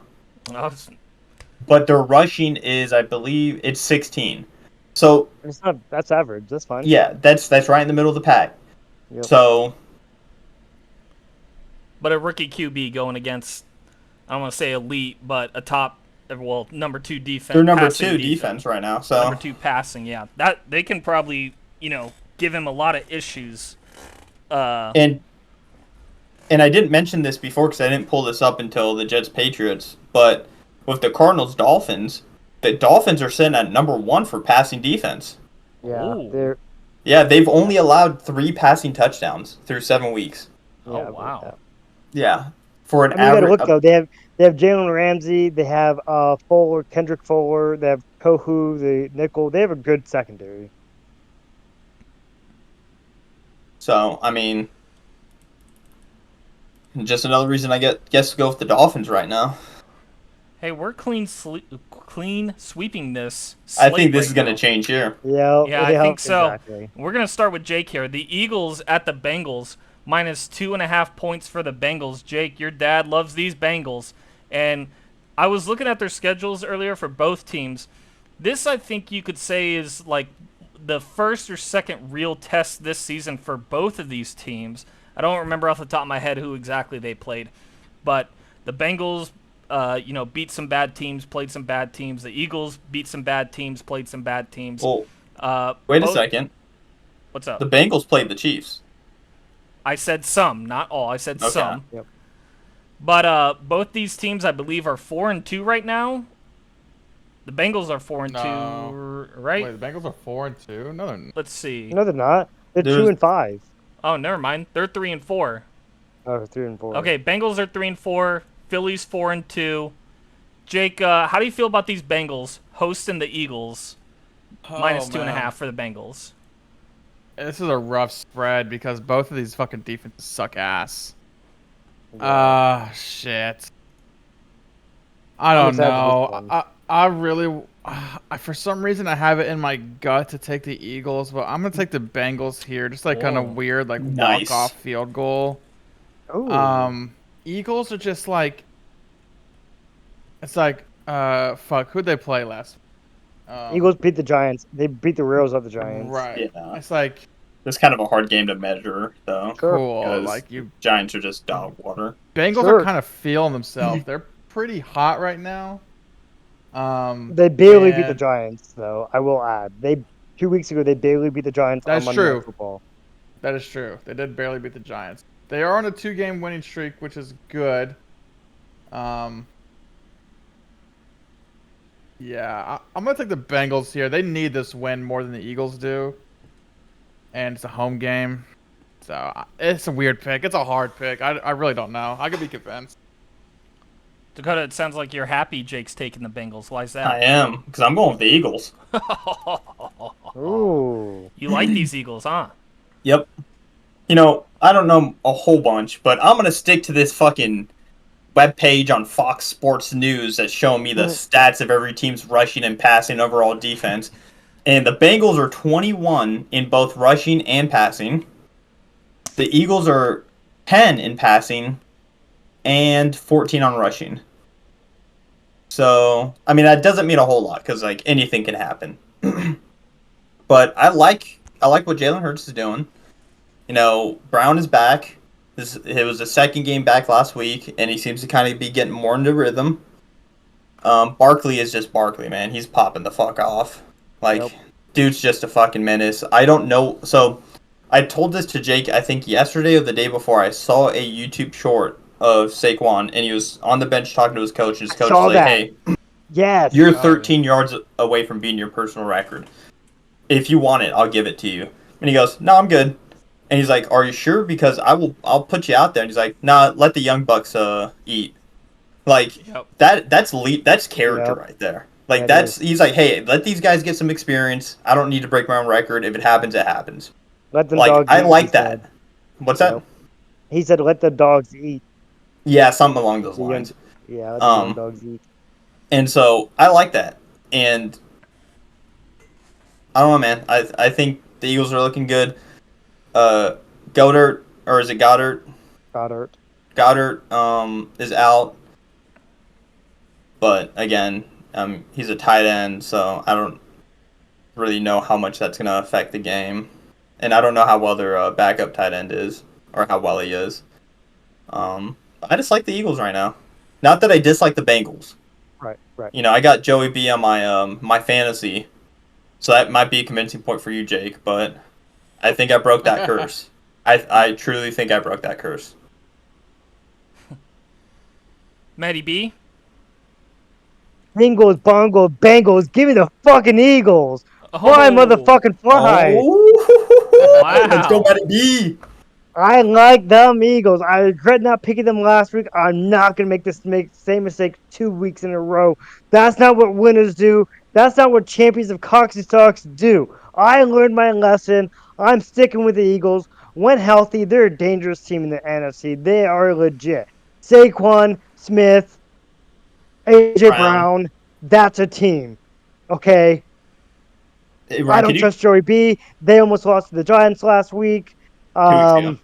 but their rushing is, I believe, it's 16. So It's not. That's average. That's fine. yeah, that's right in the middle of the pack. Yep. So but a rookie QB going against, I don't want to say elite, but a top, number 2 defense. they're number passing 2 defense right now. So Number 2 passing, yeah. That they can probably, give him a lot of issues. and I didn't mention this before because I didn't pull this up until the Jets Patriots, but with the Cardinals Dolphins, the Dolphins are sitting at number 1 for passing defense. Yeah. Ooh. Yeah, they've only allowed 3 passing touchdowns through 7 weeks. Yeah, Oh, wow. Yeah, for an I mean, you gotta average. look though. They have Jalen Ramsey. They have Fuller, Kendrick Fuller. They have Kohu, the nickel. They have a good secondary. So I mean, Just another reason I guess to go with the Dolphins right now. Hey, we're clean sweeping this. I slate think this right is going now. to change here. Yeah, Yeah, I think so. Exactly. We're gonna start with Jake here. The Eagles at the Bengals, minus 2.5 points for the Bengals. Jake, your dad loves these Bengals, and I was looking at their schedules earlier for both teams. This, I think you could say, is like the first or second real test this season for both of these teams. I don't remember off the top of my head who exactly they played, but the Bengals, beat some bad teams, played some bad teams. The Eagles beat some bad teams, played some bad teams. Well, wait a Both- second. What's up? The Bengals played the Chiefs. I said some, not all. I said Okay. some. Yep. But both these teams, I believe, are 4-2 right now. The Bengals are 4-2, No. right? Wait, the Bengals are 4-2. No, they're not. Let's see. No, they're not. They're There's- 2-5. Oh, never mind. They're 3-4. Oh, 3-4. Okay, Bengals are 3-4. Phillies 4-2. Jake, how do you feel about these Bengals hosting the Eagles? Minus 2.5 for the Bengals. This is a rough spread because both of these fucking defenses suck ass. Shit. I I'm don't excited for know. this one. I really, for some reason, I have it in my gut to take the Eagles, but I'm gonna take the Bengals here. Just like kind Oh. of weird, like Nice. walk-off field goal. Ooh. Eagles are just like, it's like, fuck, who'd they play last? Eagles beat the Giants. They beat the Rails of the Giants. Right. Yeah. It's like It's kind of a hard game to measure, though. Sure. cool. Because Like you, Giants are just dog water. Bengals Sure. are kind of feeling themselves. They're pretty hot right now. They barely beat the and- Giants, though. I will add. 2 weeks ago they barely beat the Giants That's on Monday true. Night Football. That is true. They did barely beat the Giants. They are on a 2-game winning streak, which is good. Yeah, I'm gonna take the Bengals here. They need this win more than the Eagles do, and it's a home game, so it's a weird pick. It's a hard pick. I really don't know. I could be convinced. Dakota, it sounds like you're happy Jake's taking the Bengals. Why is I that? am, because I'm going with the Eagles. Ooh. You like these Eagles, huh? Yep. You know, I don't know a whole bunch, but I'm going to stick to this fucking webpage on Fox Sports News that's showing me the stats of every team's rushing and passing overall defense. And the Bengals are 21 in both rushing and passing. The Eagles are 10 in passing and 14 on rushing. So, I mean, that doesn't mean a whole lot because, like, anything can happen. But I like what Jalen Hurts is doing. You know, Brown is back. It was the second game back last week, and he seems to kind of be getting more into rhythm. Barkley is just Barkley, man. He's popping the fuck off. Like, Yep. dude's just a fucking menace. I don't know. So, I told this to Jake, I think yesterday or the day before. I saw a YouTube short of Saquon, and he was on the bench talking to his coach, and his coach saw was like, that. hey, Yes. you're 13 yards away from beating your personal record. If you want it, I'll give it to you. And he goes, no, I'm good. And he's like, are you sure? Because I'll put you out there. And he's like, nah, let the young bucks eat. Like, Yep. that's character Yep. right there. Like, That is. he's like, hey, let these guys get some experience. I don't need to break my own record. If it happens, it happens. Let the Like, dogs I eat, like he that. said. What's that? Yep. He said, let the dogs eat. Yeah, something along those The young- lines. Yeah, let the young Um, dogs eat. And so I like that. And I don't know, man. I think the Eagles are looking good. Goddard, or is it Goddard? Goddard. Goddard is out. But again, he's a tight end, so I don't really know how much that's going to affect the game. And I don't know how well their backup tight end is, or how well he is. I just like the Eagles right now. Not that I dislike the Bengals. Right, right. You know, I got Joey B on my my fantasy, so that might be a convincing point for you, Jake. But I think I broke that curse. I truly think I broke that curse. Matty B? Bengals, bongos, Bengals. Give me the fucking Eagles. Fly, Oh. motherfucking fly. Oh, Wow. let's go, Matty B. I like them Eagles. I regret not picking them last week. I'm not gonna make the same mistake 2 weeks in a row. That's not what winners do. That's not what champions of Coxy Talks do. I learned my lesson. I'm sticking with the Eagles. when healthy, they're a dangerous team in the NFC. They are legit. Saquon, Smith, AJ Brown, that's a team. Okay? Hey, I Ryan, don't can you trust Joey B. They almost lost to the Giants last week. 2 weeks ago?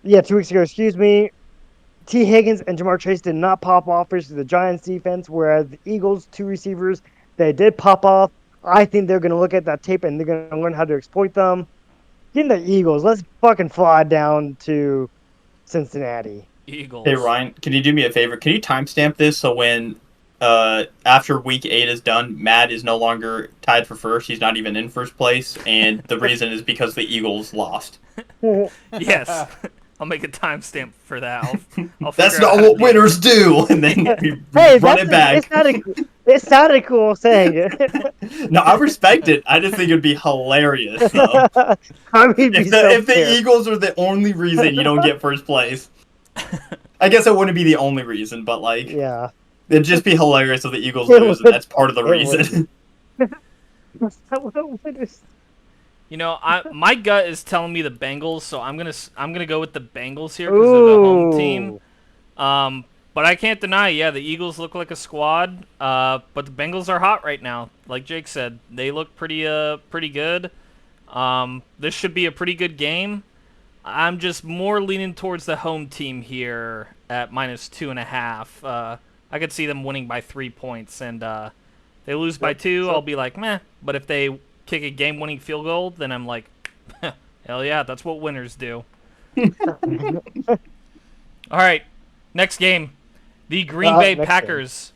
Yeah, 2 weeks ago, excuse me. T. Higgins and Jamar Chase did not pop off versus the Giants defense, whereas the Eagles, 2 receivers, they did pop off. I think they're going to look at that tape and they're going to learn how to exploit them. Give the Eagles. Let's fucking fly down to Cincinnati. Eagles. Hey Ryan, can you do me a favor? Can you timestamp this so when after week 8 is done, Matt is no longer tied for first. He's not even in first place, and the reason is because the Eagles lost. Yes. I'll make a timestamp for that. I'll That's figure out not how to what do winners do. And then we Hey, run it back. It sounded cool saying it. No, I respect it. I just think it'd be hilarious though. I mean, If the Eagles are the only reason you don't get first place. I guess it wouldn't be the only reason, but like yeah. it'd just be hilarious if the Eagles It lose, would. and that's part of the It reason. You know, my gut is telling me the Bengals, so I'm gonna go with the Bengals here because they're the home team. But I can't deny, yeah, the Eagles look like a squad. But the Bengals are hot right now. Like Jake said, they look pretty good. This should be a pretty good game. I'm just more leaning towards the home team here at -2.5. I could see them winning by 3 points, and they lose by 2. I'll be like, meh. But if they kick a game-winning field goal, then I'm like, hell yeah, that's what winners do. All right, next game. The Green Bay next Packers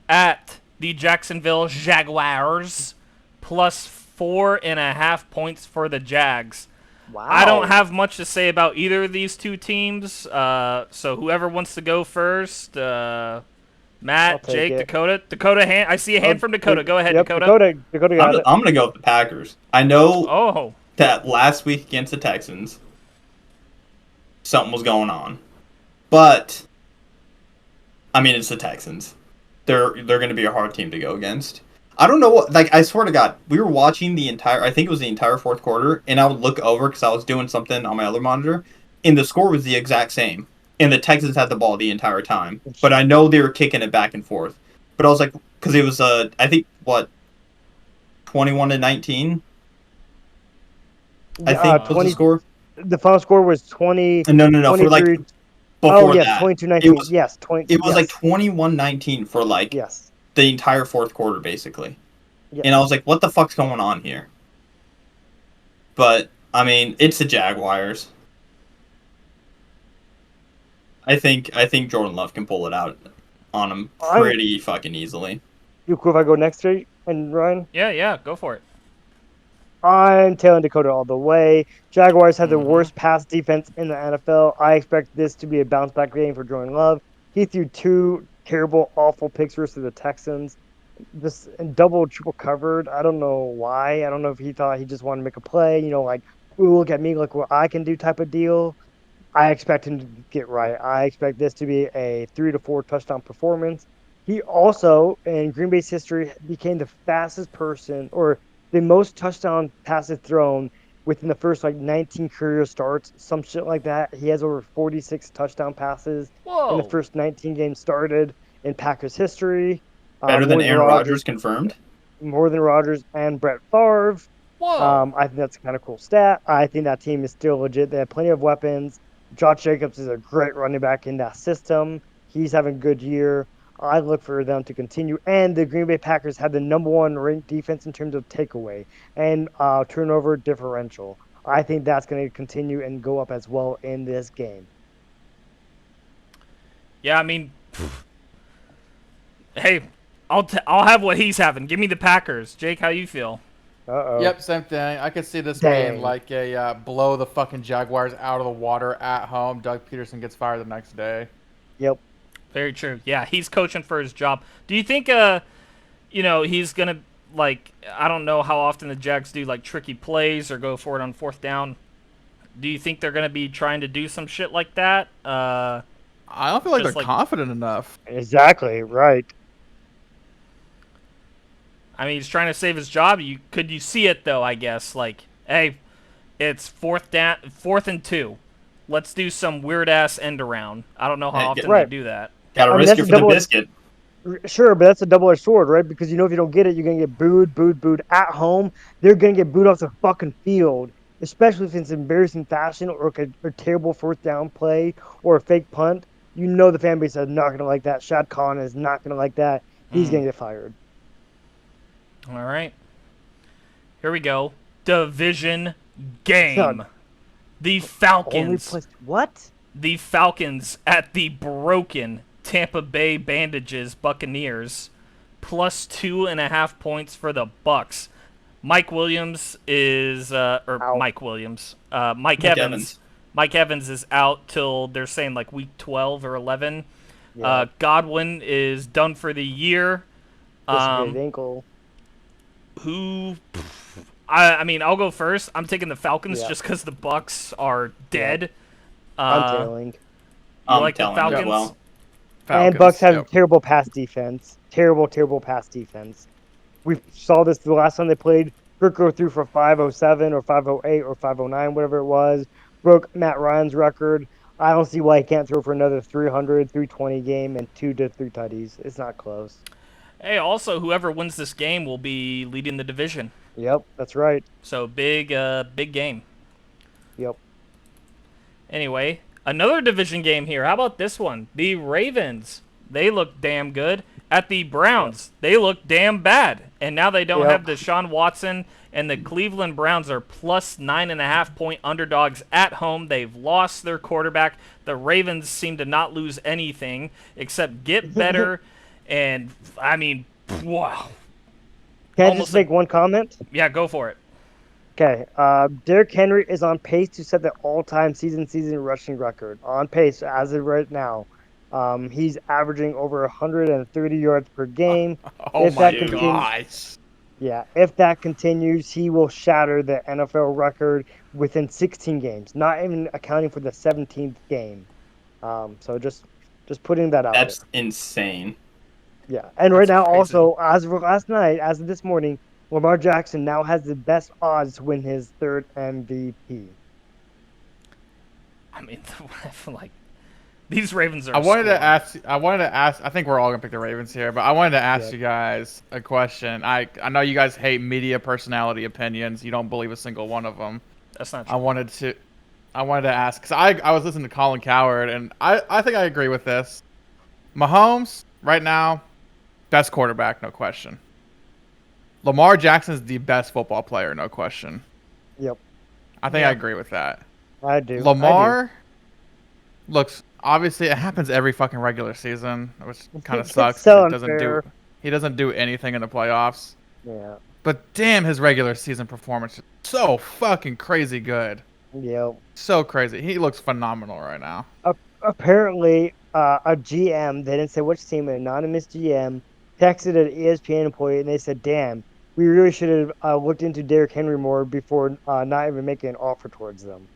at the Jacksonville Jaguars, +4.5 points for the Jags. Wow. I don't have much to say about either of these two teams, so whoever wants to go first, Matt, take Jake, it. Dakota, hand. I see a hand from Dakota. Go ahead, Yep, Dakota. Dakota got it. I'm gonna go with the Packers. I know Oh, that last week against the Texans, something was going on, but I mean it's the Texans. They're gonna be a hard team to go against. I don't know what. Like I swear to God, we were watching the entire. I think it was the entire fourth quarter, and I would look over because I was doing something on my other monitor, and the score was the exact same. And the Texans had the ball the entire time, but I know they were kicking it back and forth. But I was like, because it was I think what, 21-19. I think was 20 the score. The final score was 20. No, for like 23 before yes, that. 22-19. It was, Yes, 20. It was yes. like 21-19 for like Yes. the entire fourth quarter, basically. Yes. And I was like, what the fuck's going on here? But, I mean, it's the Jaguars. I think Jordan Love can pull it out on them pretty fucking easily. You cool if I go next, Jake and Ryan? yeah, go for it. I'm tailing Dakota all the way. Jaguars have the worst pass defense in the NFL. I expect this to be a bounce back game for Jordan Love. He threw 2 terrible, awful picks versus the Texans. This and double, triple covered. I don't know why. I don't know if he thought he just wanted to make a play. You know, like, ooh, look at me, look what I can do type of deal. I expect him to get right. I expect this to be a 3 to 4 touchdown performance. He also, in Green Bay's history, became the fastest person or the most touchdown passes thrown within the first 19 career starts, some shit like that. He has over 46 touchdown passes in the first 19 games started in Packers history. Better than Aaron Rodgers confirmed? More than Rodgers and Brett Favre. Whoa. I think that's a kind of cool stat. I think that team is still legit. They have plenty of weapons. Josh Jacobs is a great running back in that system. He's having a good year. I look for them to continue. And the Green Bay Packers had the #1 ranked defense in terms of takeaway and turnover differential. I think that's going to continue and go up as well in this game. Yeah, I mean, hey, I'll have what he's having. Give me the Packers. Jake, how you feel? Uh-oh. Yep, same thing. I could see this Dang. being like a blow the fucking Jaguars out of the water at home. Doug Peterson gets fired the next day. Yep. Very true. Yeah, he's coaching for his job. Do you think, he's going to, I don't know how often the Jags do, tricky plays or go for it on 4th down. Do you think they're going to be trying to do some shit like that? I don't feel like Just they're confident enough. Exactly, right. I mean, he's trying to save his job. Could you see it, though, I guess? Hey, It's fourth and 2. Let's do some weird ass end around. I don't know how Hey, often right. they do that. Gotta I mean, risk that's it a for the double- biscuit. Sure, but that's a double-edged sword, right? Because you know if you don't get it, you're gonna get booed at home. They're gonna get booed off the fucking field, especially if it's embarrassing fashion or a terrible fourth down play or a fake punt. You know the fan base is not gonna like that. Shad Khan is not gonna like that. He's gonna get fired. All right. Here we go. Division game. Son. The Only Falcons. place what? The Falcons at the broken Tampa Bay Bandages Buccaneers, plus 2.5 points for the Bucks. Mike Williams is Out. Mike Evans. Mike Evans is out till they're saying like week 12 or 11. Yeah, Godwin is done for the year. dislocated ankle. Who? I mean, I'll go first. I'm taking the Falcons Yeah. just because the Bucks are dead. I'm tailing. I'm like the telling Falcons? you, well, And Falcons, Bucks have yep. terrible pass defense. Terrible pass defense. We saw this the last time they played. Kirko threw for 507 or 508 or 509, whatever it was. Broke Matt Ryan's record. I don't see why he can't throw for another 300, 320 game and 2 to 3 tutties. It's not close. Hey, also, whoever wins this game will be leading the division. Yep, that's right. So big game. Yep. Anyway, another division game here. How about this one? The Ravens. They look damn good. At the Browns, they look damn bad. And now they don't Yep. have Deshaun Watson, and the Cleveland Browns are plus 9.5 point underdogs at home. They've lost their quarterback. The Ravens seem to not lose anything except get better. And, I mean, wow. Can I Almost just make one comment? Yeah, go for it. Okay. Derrick Henry is on pace to set the all-time season rushing record. On pace as of right now. He's averaging over 130 yards per game. Oh If my that continues- gosh. Yeah, if that continues, he will shatter the NFL record within 16 games, not even accounting for the 17th game. So just putting that out that's there. insane. Yeah, and right That's now crazy. also, as of last night, as of this morning, Lamar Jackson now has the best odds to win his third MVP. I mean, like, these Ravens are I wanted to scoring. ask. I think we're all gonna pick the Ravens here, but I wanted to ask Yeah. you guys a question. I know you guys hate media personality opinions. You don't believe a single one of them. That's not I true. wanted to ask because I was listening to Colin Coward, and I think I agree with this. Mahomes right now, best quarterback, no question. Lamar Jackson's the best football player, no question. Yep, I think Yeah. I agree with that. I do. Lamar looks, obviously it happens every fucking regular season, which kind of It's sucks. 'cause so he doesn't unfair. he doesn't do anything in the playoffs. Yeah. But damn, his regular season performance is so fucking crazy good. Yep. So crazy. He looks phenomenal right now. Apparently, a GM, they didn't say which team, an anonymous GM, texted an ESPN employee and they said, damn, we really should have looked into Derrick Henry more before not even making an offer towards them.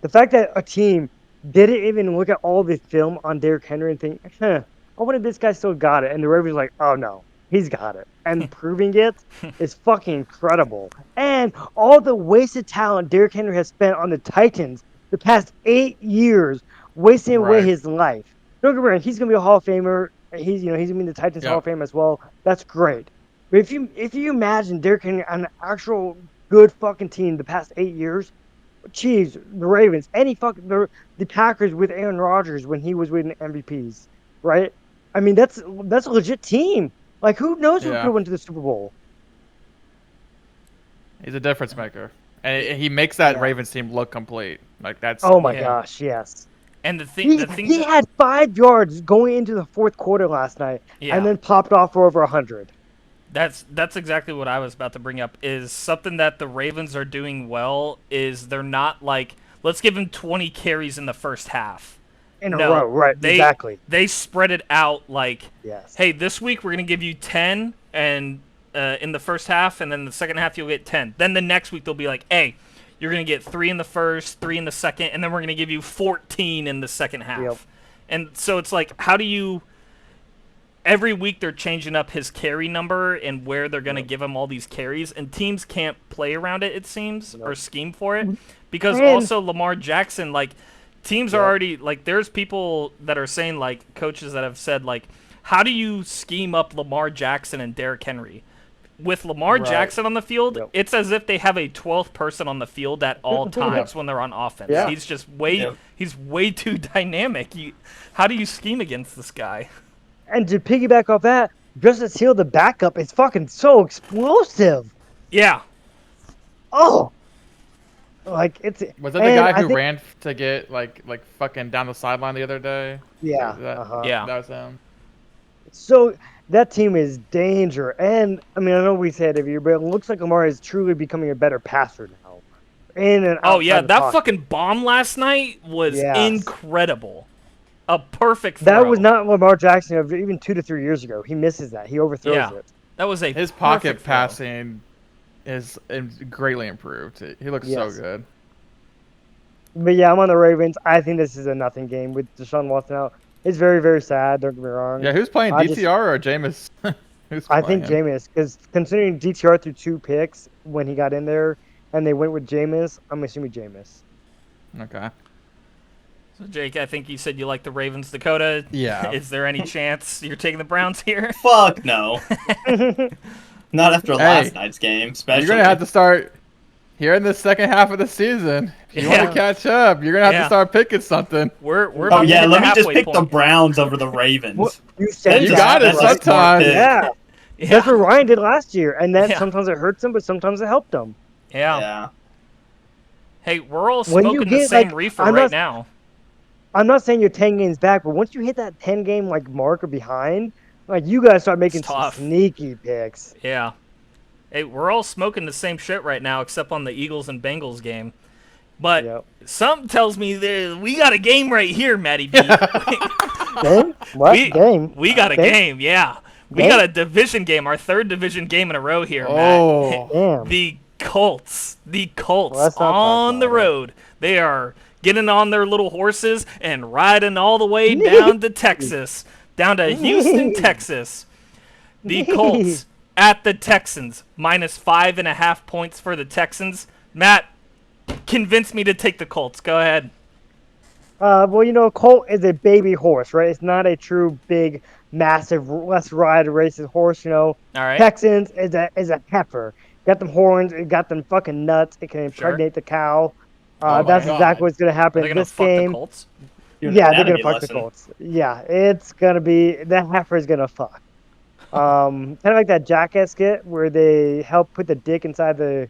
The fact that a team didn't even look at all the film on Derrick Henry and think, I wonder if this guy still got it. And the Ravens like, oh no, he's got it. And proving it is fucking incredible. And all the wasted talent Derrick Henry has spent on the Titans the past 8 years, wasting away Right. his life. Don't get me wrong, he's gonna be a Hall of Famer. He's gonna be in the Titans Yeah. Hall of Fame as well. That's great. But if you imagine Derrick Henry on an actual good fucking team the past 8 years, Chiefs, the Ravens, the Packers with Aaron Rodgers when he was winning MVPs, right? I mean that's a legit team. Like who knows who Yeah. could win to the Super Bowl? He's a difference maker. And he makes that Yeah. Ravens team look complete. Like that's Oh my Yeah. gosh, yes. And the thing He had 5 yards going into the fourth quarter last night, Yeah. and then popped off for over 100. That's exactly what I was about to bring up. Is something that the Ravens are doing well is they're not like, let's give him 20 carries in the first half. In No, a row, right? Exactly. They spread it out like, Yes. hey, this week we're gonna give you 10 and in the first half, and then the second half you'll get 10. Then the next week they'll be like, hey, you're gonna get 3 in the first, 3 in the second, and then we're gonna give you 14 in the second half. Yep. And so it's like, how do you? every week they're changing up his carry number and where they're going to give him all these carries, and teams can't play around it, it seems, or scheme for it, because And- also Lamar Jackson, like, teams are already, like, there's people that are saying, like, coaches that have said, like, how do you scheme up Lamar Jackson and Derrick Henry? With Lamar Right. Jackson on the field, Yep. it's as if they have a 12th person on the field at all times when they're on offense. Yeah. He's just he's way too dynamic. How do you scheme against this guy? And to piggyback off that, Justice Hill, the backup, is fucking so explosive. Yeah. Oh, like it's. Was that the and guy I who think- ran to get like fucking down the sideline the other day? Yeah. That, Yeah. that was him. So that team is danger, and I mean I know we said it every year, but it looks like Lamar is truly becoming a better passer now. In and Oh outside yeah, the that pocket. fucking bomb last night was Yes. incredible. A perfect throw. That was not Lamar Jackson of even 2 to 3 years ago. He misses that. He overthrows Yeah. it. That was a His pocket perfect throw. passing is greatly improved. He looks Yes. so good. But yeah, I'm on the Ravens. I think this is a nothing game with Deshaun Watson out. It's very, very sad. Don't get me wrong. Yeah, who's playing I just- DTR or Jameis? Who's I playing think him? Jameis, because considering DTR threw 2 picks when he got in there, and they went with Jameis, I'm assuming Jameis. Okay. So Jake, I think you said you like the Ravens, Dakota. Yeah. Is there any chance you're taking the Browns here? Fuck no. Not after Hey, last night's game, especially. You're gonna have to start here in the second half of the season. If you Yeah. want to catch up, you're gonna have Yeah. to start picking something. We're Oh about to yeah, hit let the me just halfway pick the point. Browns over the Ravens. What? You said You that. got it That's a smart sometimes. pick. Yeah. Yeah. That's what Ryan did last year, and then Yeah. sometimes it hurts him, but sometimes it helped him. Yeah. Yeah. Hey, we're all When you smoking the get, same like, reefer I'm right not- now. I'm not saying you're 10 games back, but once you hit that 10 game like mark or behind, like you guys start making some tough. sneaky picks. Yeah. Hey, we're all smoking the same shit right now, except on the Eagles and Bengals game. But Yep. something tells me that we got a game right here, Matty B. Game? What we, game? We got a game, yeah. We Game? got a division game, our 3rd division game in a row here, Matt. Oh, Damn. The Colts. The Colts Well, let's not talk on the about it. road. They are getting on their little horses and riding all the way down to Texas. Down to Houston, Texas. The Colts at the Texans. -5.5 points for the Texans. Matt, convince me to take the Colts. Go ahead. Well, you know, Colt is a baby horse, right? It's not a true big, massive, let's ride a racing horse. You know, All right. Texans is a heifer. Got them horns. It got them fucking nuts. It can impregnate the cow. Oh my That's God. exactly what's gonna Are happen they in going to this fuck game. the Colts? Doing Yeah, an they're gonna anatomy fuck the lesson. Colts. Yeah, it's gonna be that heifer is gonna fuck. Kind of like that Jackass skit where they help put the dick inside the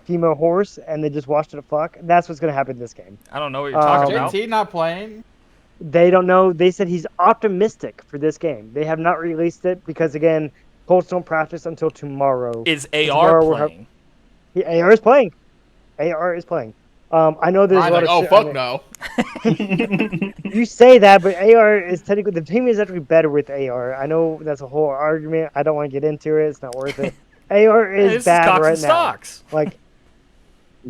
female horse and they just watched it fuck. That's what's gonna happen in this game. I don't know what you're talking about. JT not playing. They don't know. They said he's optimistic for this game. They have not released it because again, Colts don't practice until tomorrow. Is Tomorrow AR we'll have- playing? AR is playing. AR is playing. I know there's I'm a lot like, of oh shit- fuck I mean, no. You say that, but AR is technically the team is actually better with AR. I know that's a whole argument. I don't want to get into it. It's not worth it. AR Hey, is this bad is Cox right and now. Stocks. Like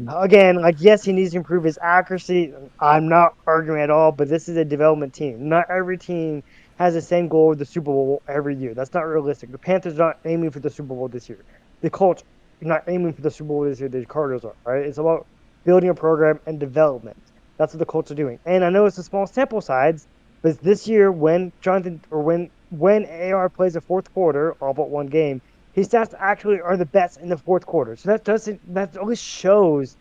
again, like yes, he needs to improve his accuracy. I'm not arguing at all, but this is a development team. Not every team has the same goal of the Super Bowl every year. That's not realistic. The Panthers are not aiming for the Super Bowl this year. The Colts are not aiming for the Super Bowl this year. The Cardinals are. Right? It's about building a program and development. That's what the Colts are doing. And I know it's a small sample size, but this year when when AR plays a fourth quarter, all but one game, his stats actually are the best in the fourth quarter. So that only shows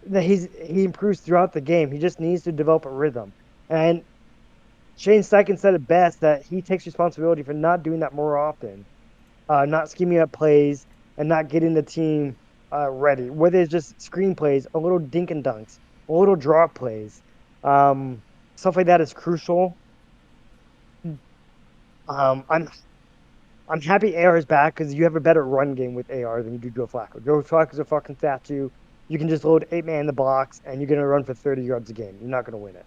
that he improves throughout the game. He just needs to develop a rhythm. And Shane Steichen said it best that he takes responsibility for not doing that more often, not scheming up plays and not getting the team ready. Whether it's just screen plays, a little dink and dunks, a little drop plays, stuff like that is crucial. I'm happy AR is back because you have a better run game with AR than you do Joe Flacco. Joe Flacco's a fucking statue. You can just load 8 man in the box and you're gonna run for 30 yards a game. You're not gonna win it.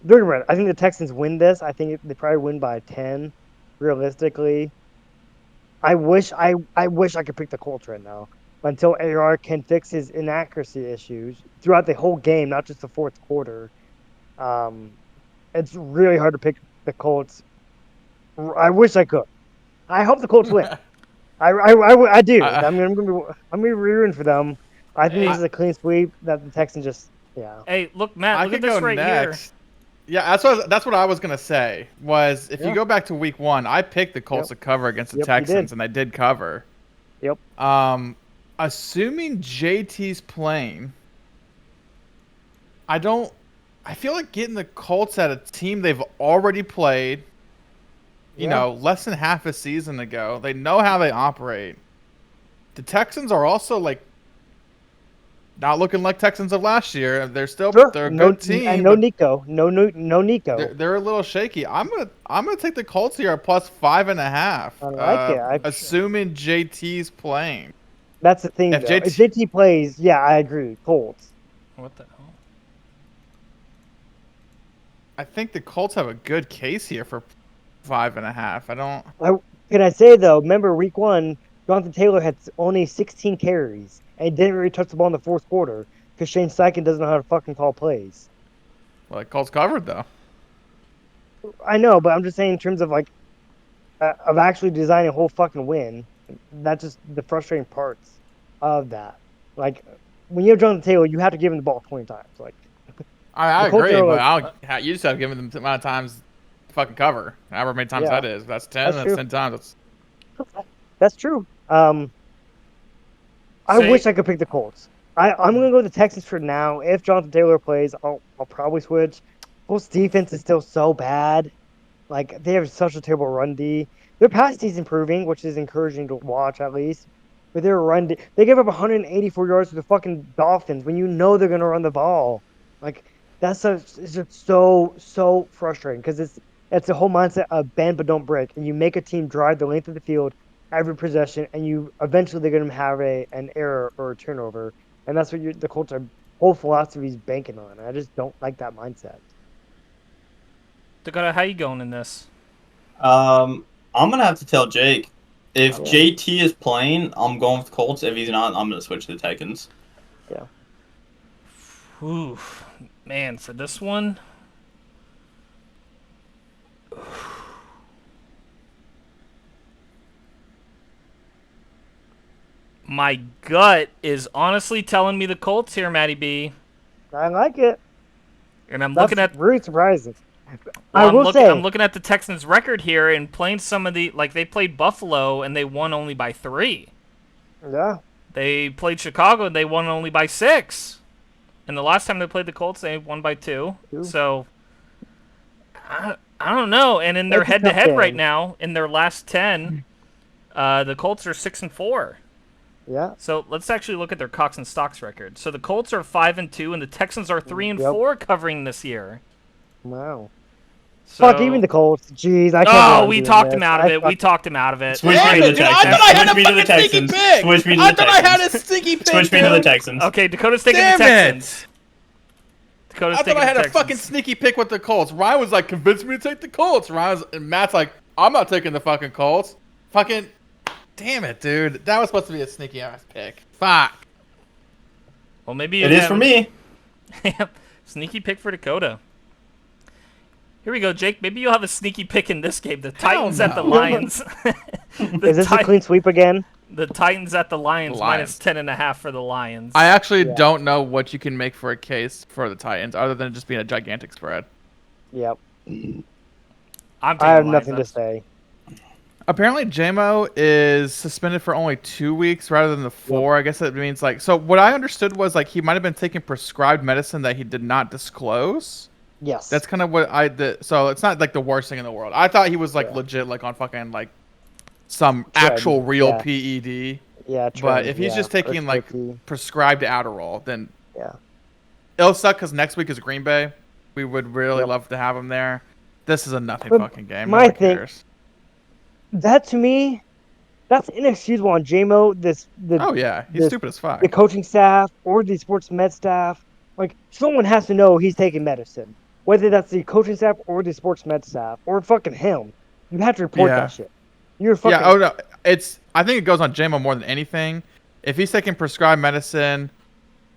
They're gonna win. I think the Texans win this. I think they probably win by 10, realistically. I wish I could pick the Colts right now until AR can fix his inaccuracy issues throughout the whole game, not just the fourth quarter. It's really hard to pick the Colts I wish I could. I hope the Colts win. I do. I'm gonna be rooting for them. I think this is a clean sweep that the Texans just Hey, look, Matt, I look at could this go right next. Yeah, that's what I was gonna say. Was if you Yeah. go back to week 1, I picked the Colts to cover against the Yep, you did. Texans, and they did cover. Yep. Assuming JT's playing, I feel like getting the Colts at a team they've already played. You Yeah. know, less than half a season ago. They know how they operate. The Texans are also like not looking like Texans of last year. They're still they're a good team. And no but Nico. No Nico. they're a little shaky. I'm gonna take the Colts here at plus 5.5. I like it. Assuming JT's playing. That's the thing. If Though. If JT JT plays, yeah, I agree. Colts. What the hell? I think the Colts have a good case here for 5.5. I don't. Can I say though? Remember week 1, Jonathan Taylor had only 16 carries and he didn't really touch the ball in the fourth quarter because Shane Steichen doesn't know how to fucking call plays. Well, the Colts covered though. I know, but I'm just saying in terms of like of actually designing a whole fucking win. That's just the frustrating parts of that. Like when you have Jonathan Taylor, you have to give him the ball 20 times. Like I The Colts agree, are but you just have to give them the amount of times to fucking cover. However many times Yeah. that is. If that's 10. That's That's true. 10 times. That's true. I wish I could pick the Colts. I'm gonna go with the Texans for now. If Jonathan Taylor plays, I'll probably switch. Colts defense is still so bad. Like they have such a terrible run D. Their pass D is improving, which is encouraging to watch at least. But their run D, they gave up 184 yards to the fucking Dolphins when you know they're gonna run the ball. Like it's just so frustrating because it's a whole mindset of bend but don't break, and you make a team drive the length of the field every possession, and you eventually they're going to have an error or a turnover, and that's what the Colts' whole philosophy is banking on. I just don't like that mindset. Dakota, how you going in this? I'm gonna have to tell Jake. If JT is playing, I'm going with the Colts. If he's not, I'm gonna switch to the Titans. Yeah. Ooh, man, for this one. My gut is honestly telling me the Colts here, Matty B. I like it. And I'm That's looking at really surprising. well, I will say I'm looking at the Texans' record here and playing some of the they played Buffalo and they won only by 3. Yeah. They played Chicago and they won only by 6. And the last time they played the Colts, they won by 2. So I don't know. And in their That's a tough head-to-head right game. now, in their last 10, the Colts are 6-4. Yeah. So let's actually look at their Cox and Stocks record. So the Colts are 5-2, and the Texans are 3-4 covering this year. Wow. So, Fuck, even the Colts. Jeez, I can't. Oh, believe we doing talked this. him out of it. We talked him out of it. Switch Damn me to it, the dude, I Texans. thought I had Switch a me to the fucking sneaky Texans. pick. Switch me to I the thought I had a Texans. sneaky pick. Switch me to the dude. Texans. Okay, Dakota's taking Damn the it. Texans. Dakota's I thought taking I had the a Texans. fucking sneaky pick with the Colts. Ryan was like, convince me to take the Colts. And Matt's like, I'm not taking the fucking Colts. Fucking, damn it, dude. That was supposed to be a sneaky ass pick. Fuck. Well, maybe It is for me. Sneaky pick for Dakota. Here we go, Jake. Maybe you'll have a sneaky pick in this game. The Hell Titans at the no. Lions. Is this a clean sweep again? The Titans at the Lions, Lions. minus 10.5 for the Lions. I actually Yeah. don't know what you can make for a case for the Titans other than just being a gigantic spread. Yep. I'm I taking have the nothing to Lions. say. Apparently, JMO is suspended for only 2 weeks rather than the 4. I guess that means like. So what I understood was like he might have been taking prescribed medicine that he did not disclose. Yes. That's kind of what I did. So it's not like the worst thing in the world. I thought he was like Yeah. legit, like on fucking like some Trend, actual real yeah. PED. yeah. But trend, if he's yeah, just taking like prescription, prescribed Adderall, then yeah. it'll suck because next week is Green Bay. We would really Yep. love to have him there. This is a nothing But fucking game. my No one thing- cares. That to me, that's inexcusable on JMO. Oh yeah, he's the- stupid as fuck. The coaching staff or the sports med staff, like someone has to know he's taking medicine. Whether that's the coaching staff or the sports med staff or fucking him, you have to report Yeah. that shit. You're fucking. Yeah. Oh no, I think it goes on JMO more than anything. If he's taking prescribed medicine,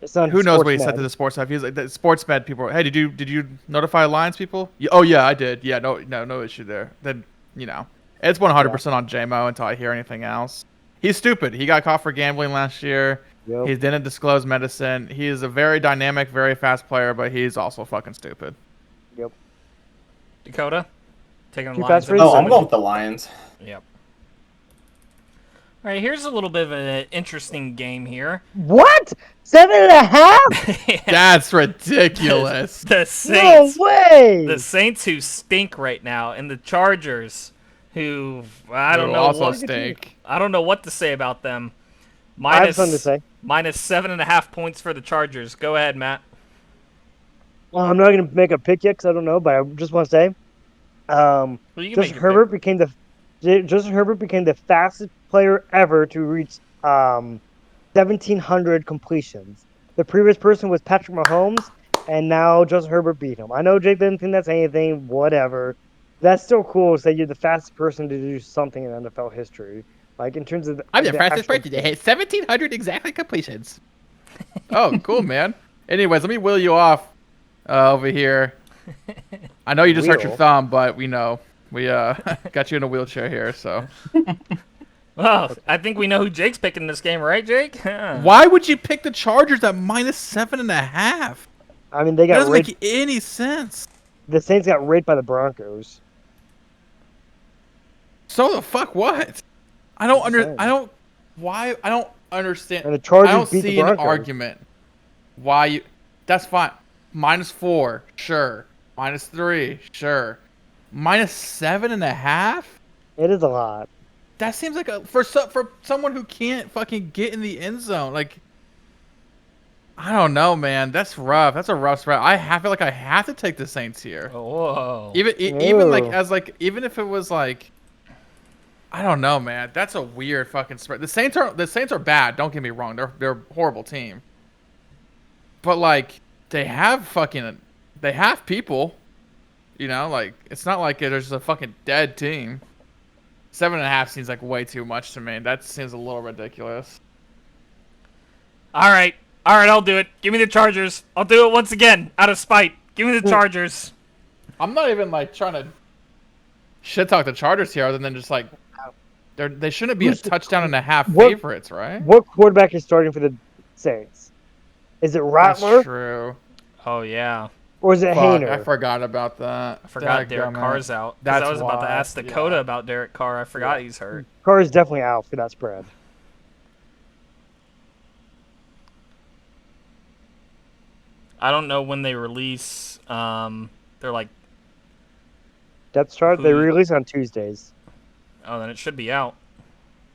It's on who knows sports what he said med. to the sports staff? He's like the sports med people. Hey, did you notify Lions people? Oh yeah, I did. Yeah, no issue there. Then you know, it's 100% on JMO until I hear anything else. He's stupid. He got caught for gambling last year. Yep. He didn't disclose medicine. He is a very dynamic, very fast player, but he's also fucking stupid. Yep. Dakota, taking the Too Lions. fast for at you? Oh, I'm 70. going with the Lions. Yep. All right, here's a little bit of an interesting game here. What? 7.5? That's ridiculous. The No Saints, way. the Saints who stink right now, and the Chargers, who I don't Who know also what stink. I don't know what to say about them. I have something to say. Minus 7.5 points for the Chargers. Go ahead, Matt. Well, I'm not going to make a pick yet because I don't know, but I just want to say, Well, you can make Justin your Herbert became the fastest player ever to reach 1,700 completions. The previous person was Patrick Mahomes, and now Justin Herbert beat him. I know Jake didn't think that's anything, whatever. That's still cool to say you're the fastest person to do something in NFL history. Like, in terms of I'm the the fastest actual- person to hit 1,700 exactly completions. Oh, cool, man. Anyways, let me wheel you off over here. I know you just hurt your Wheel? thumb, but we know. We got you in a wheelchair here, so. Well, I think we know who Jake's picking this game, right, Jake? Why would you pick the Chargers at minus 7.5? I mean, they That got doesn't raped. make any sense. The Saints got raped by the Broncos. So the fuck what? I don't saying. I don't understand. And the Chargers I don't beat the see an Broncos. argument why you. That's fine. -4, sure. -3, sure. -7.5. It is a lot. That seems like for someone who can't fucking get in the end zone. Like, I don't know, man. That's rough. That's a rough spread. feel like I have to take the Saints here. Whoa. Even like Ew. even if it was like, I don't know, man. That's a weird fucking spread. The Saints are bad. Don't get me wrong. They're a horrible team. But like they have people. You know, like it's not like there's a fucking dead team. 7.5 seems like way too much to me. That seems a little ridiculous. All right, I'll do it. Give me the Chargers. I'll do it once again, out of spite. Give me the Chargers. I'm not even like trying to shit talk the Chargers here, other than just like they shouldn't be a touchdown and a half what- favorites, right? What quarterback is starting for the Saints? Is it That's Rattler true. Oh yeah, or is it Fuck, Hayner? I forgot about that. I forgot Derek Dadgummit. Carr's out. 'Cause That's I was about to why, ask Dakota yeah. about Derek Carr. I forgot he's hurt. Carr is definitely out for that spread. I don't know when they release. They're like, Depth chart. They Who- release on Tuesdays. oh, then it should be out.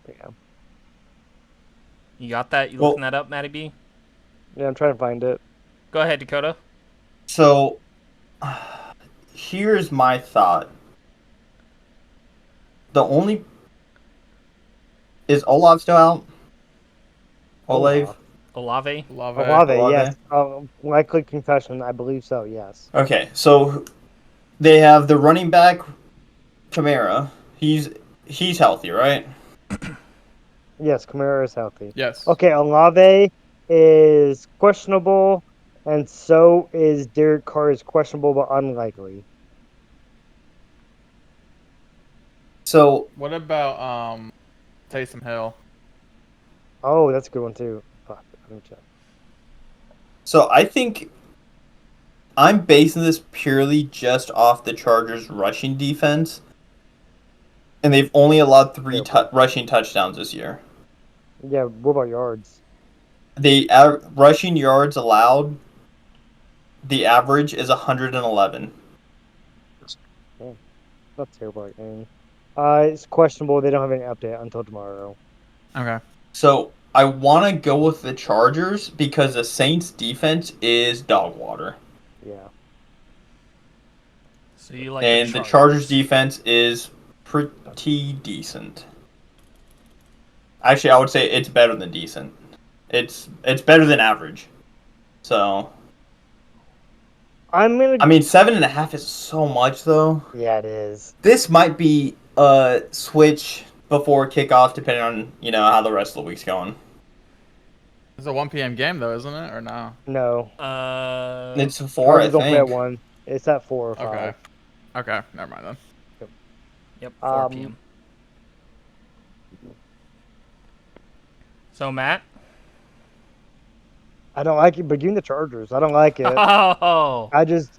Yeah. You got that? You Well- looking that up, Matty B? Yeah, I'm trying to find it. Go ahead, Dakota. So, here's my thought. The only is Olave still out? Olave. Olave. Love it. Olave, Olave. yes. Likely concussion, I believe so. Yes. Okay, so they have the running back, Kamara. He's healthy, right? Yes, Kamara is healthy. Yes. Okay, Olave is questionable, and so is Derek Carr is questionable but unlikely. So What about Taysom Hill? Oh, that's a good one too. Fuck, let me check. So I think I'm basing this purely just off the Chargers' rushing defense, and they've only allowed 3 rushing touchdowns this year. Yeah, what about yards? The rushing yards allowed, the average is 111. That's terrible. It's questionable. They don't have any update until tomorrow. Okay. So I want to go with the Chargers because the Saints' defense is dog water, Yeah. So you like and the Chargers' defense is pretty decent. Actually, I would say it's better than decent. It's better than average. So I'm gonna. I mean, 7.5 is so much though. Yeah, it is. This might be a switch before kickoff, depending on how the rest of the week's going. It's a 1 p.m. game though, isn't it? Or no? No. It's 4, I Chargers don't play at think. 1. It's at 4 or 5. Okay. Okay. Never mind then. Yep, 4 p.m. So, Matt? I don't like it, but give me the Chargers. I don't like it. Oh, I just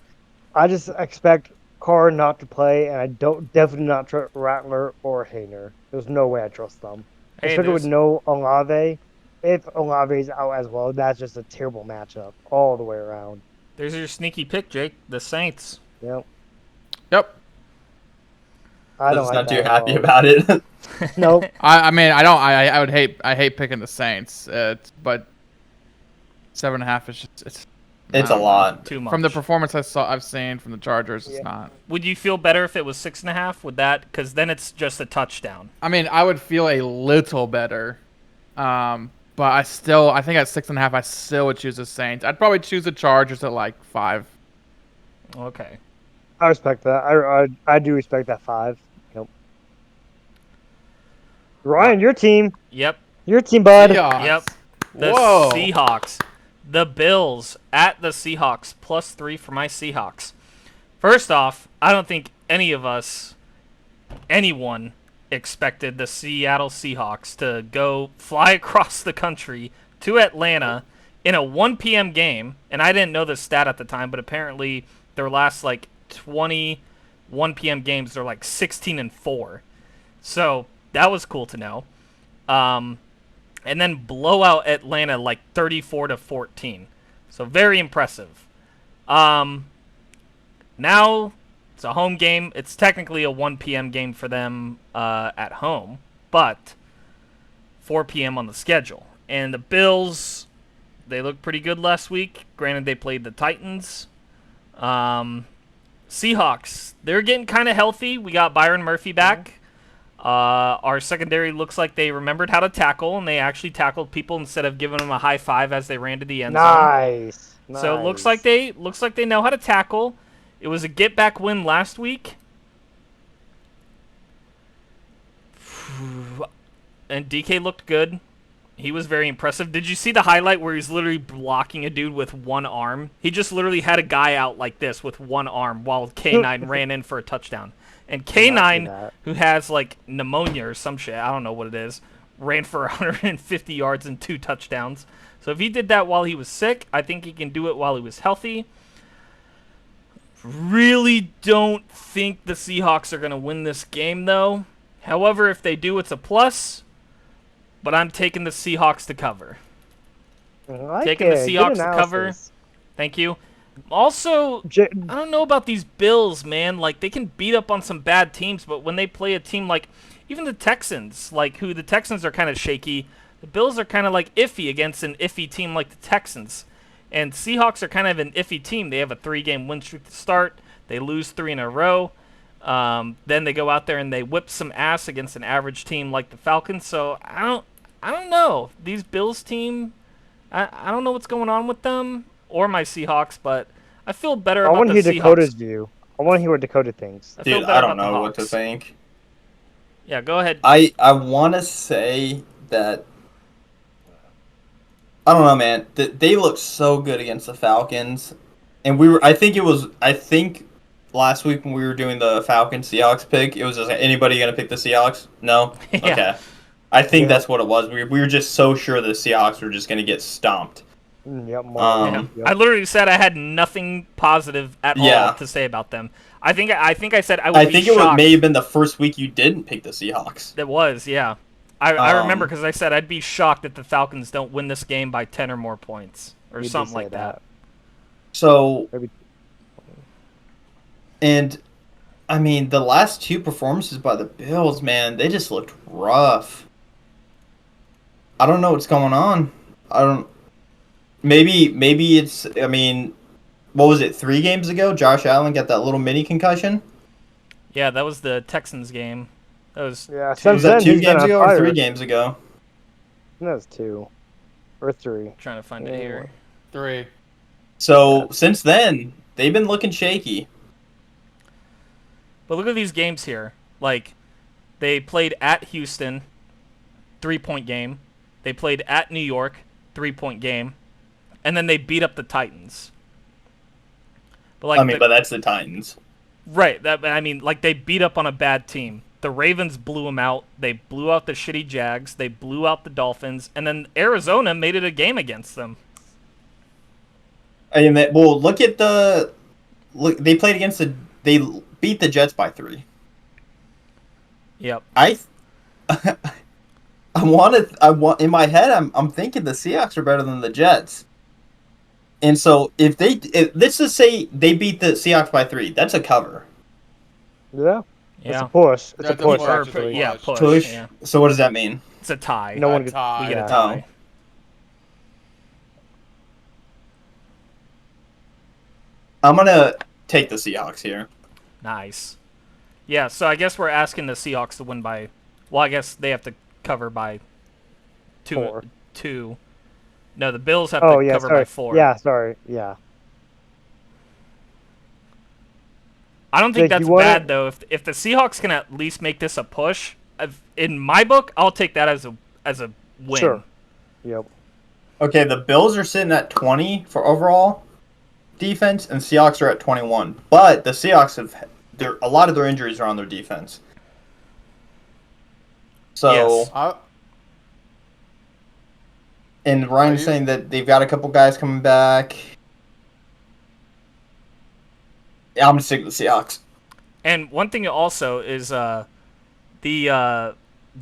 expect Carr not to play, and I don't definitely not trust Rattler or Hayner. There's no way I trust them, hey, especially with there's, no Olave. If Olave's out as well, that's just a terrible matchup all the way around. there's your sneaky pick, Jake. The Saints. Yep. Yep. I don't That's like not that too at happy all. about it. Nope. I mean, I don't. I hate picking the Saints. But 7.5 is just It's I a don't know. lot. Too much. From the performance I've seen from the Chargers. It's Yeah. not. Would you feel better if it was 6.5? Would that? Because then it's just a touchdown. I mean, I would feel a little better. But I think at 6.5, I still would choose the Saints. I'd probably choose the Chargers at like 5. Okay. I respect that. I do respect that 5. Yep. Ryan, your team, Yep. bud. Seahawks. Yep. The Whoa. Seahawks. The Bills at the Seahawks. +3 for my Seahawks. First off, I don't think anyone expected the Seattle Seahawks to go fly across the country to Atlanta in a 1 p.m. game. And I didn't know this stat at the time, but apparently their last like 20 1 p.m. games, they're like 16-4. So that was cool to know. And then blow out Atlanta like 34-14. So very impressive. Now it's a home game. It's technically a 1 p.m. game for them at home, but 4 p.m. on the schedule. And the Bills, they looked pretty good last week. Granted, they played the Titans. Seahawks, they're getting kind of healthy. We got Byron Murphy back. Our secondary looks like they remembered how to tackle, and they actually tackled people instead of giving them a high five as they ran to the end zone. Nice. So it looks like they know how to tackle. It was a get back win last week. And DK looked good. He was very impressive. Did you see the highlight where he's literally blocking a dude with one arm? He just literally had a guy out like this with one arm while K9 ran in for a touchdown. And K9, who has like pneumonia or some shit, I don't know what it is, ran for 150 yards and 2 touchdowns. So if he did that while he was sick, I think he can do it while he was healthy. Really don't think the Seahawks are going to win this game, though. However, if they do, it's a plus. But I'm taking the Seahawks to cover. Taking the Seahawks to cover. Thank you. Also, I don't know about these Bills, man. Like, they can beat up on some bad teams, but when they play a team like even the Texans, like who the Texans are kind of shaky, the Bills are kind of like iffy against an iffy team like the Texans. And Seahawks are kind of an iffy team. They have a 3-game win streak to start. They lose 3 in a row. Then they go out there and they whip some ass against an average team like the Falcons. So I don't know. These Bills team, I don't know what's going on with them or my Seahawks, but I feel better about the Seahawks. I want to hear Dakota's view. I want to hear what Dakota thinks. I feel Dude, better I don't about the know what to Hawks. think. Yeah, go ahead. I want to say that I don't know, man. They looked so good against the Falcons, and I think last week when we were doing the Falcons Seahawks pick, it was just like, anybody gonna pick the Seahawks? No. Yeah. Okay. I think that's what it was. We were just so sure the Seahawks were just gonna get stomped. Yep. Yeah. I literally said I had nothing positive at Yeah. all to say about them. I think I said I would be I think shocked. it may have been the first week you didn't pick the Seahawks. It was, yeah. I remember because I said I'd be shocked if the Falcons don't win this game by 10 or more points or something like that. So, Maybe. and I mean, the last 2 performances by the Bills, man, they just looked rough. I don't know what's going on. Maybe it's, I mean, what was it, 3 games ago? Josh Allen got that little mini concussion? Yeah, that was the Texans game. That was Yeah. Was Since that then, 2 he's been games on ago or fire. 3 games ago? That was 2 or 3. trying to find it here. 3. So, since then, they've been looking shaky. But look at these games here. Like, they played at Houston, 3-point game. They played at New York, 3-point game. And then they beat up the Titans. But like, but that's the Titans. right. Like they beat up on a bad team. The Ravens blew them out. They blew out the shitty Jags. They blew out the Dolphins. And then Arizona made it a game against them. And look at they played against they beat the Jets by 3. Yep. I want in my head I'm thinking the Seahawks are better than the Jets. And so if let's just say they beat the Seahawks by 3, that's a cover. Yeah. It's Yeah. a push. It's a That's a push, push. actually. Yeah, push. Push. Yeah. So what does that mean? It's a tie. No one A gets. tie. We get a yeah. tie. I'm gonna take the Seahawks here. Nice. Yeah, so I guess we're asking the Seahawks to win by... Well, I guess they have to cover by 2. 4. 2. No, the Bills have Oh, to yeah, cover sorry. by 4. Yeah, sorry. Yeah. I don't think Jake, that's you wanna- bad, though. If the Seahawks can at least make this a push, in my book, I'll take that as a win. Sure. Yep. Okay, the Bills are sitting at 20 for overall defense, and Seahawks are at 21. But the Seahawks a lot of their injuries are on their defense. So, Yes. and Ryan's saying that they've got a couple guys coming back. Yeah, I'm gonna stick with the Seahawks. And one thing also is the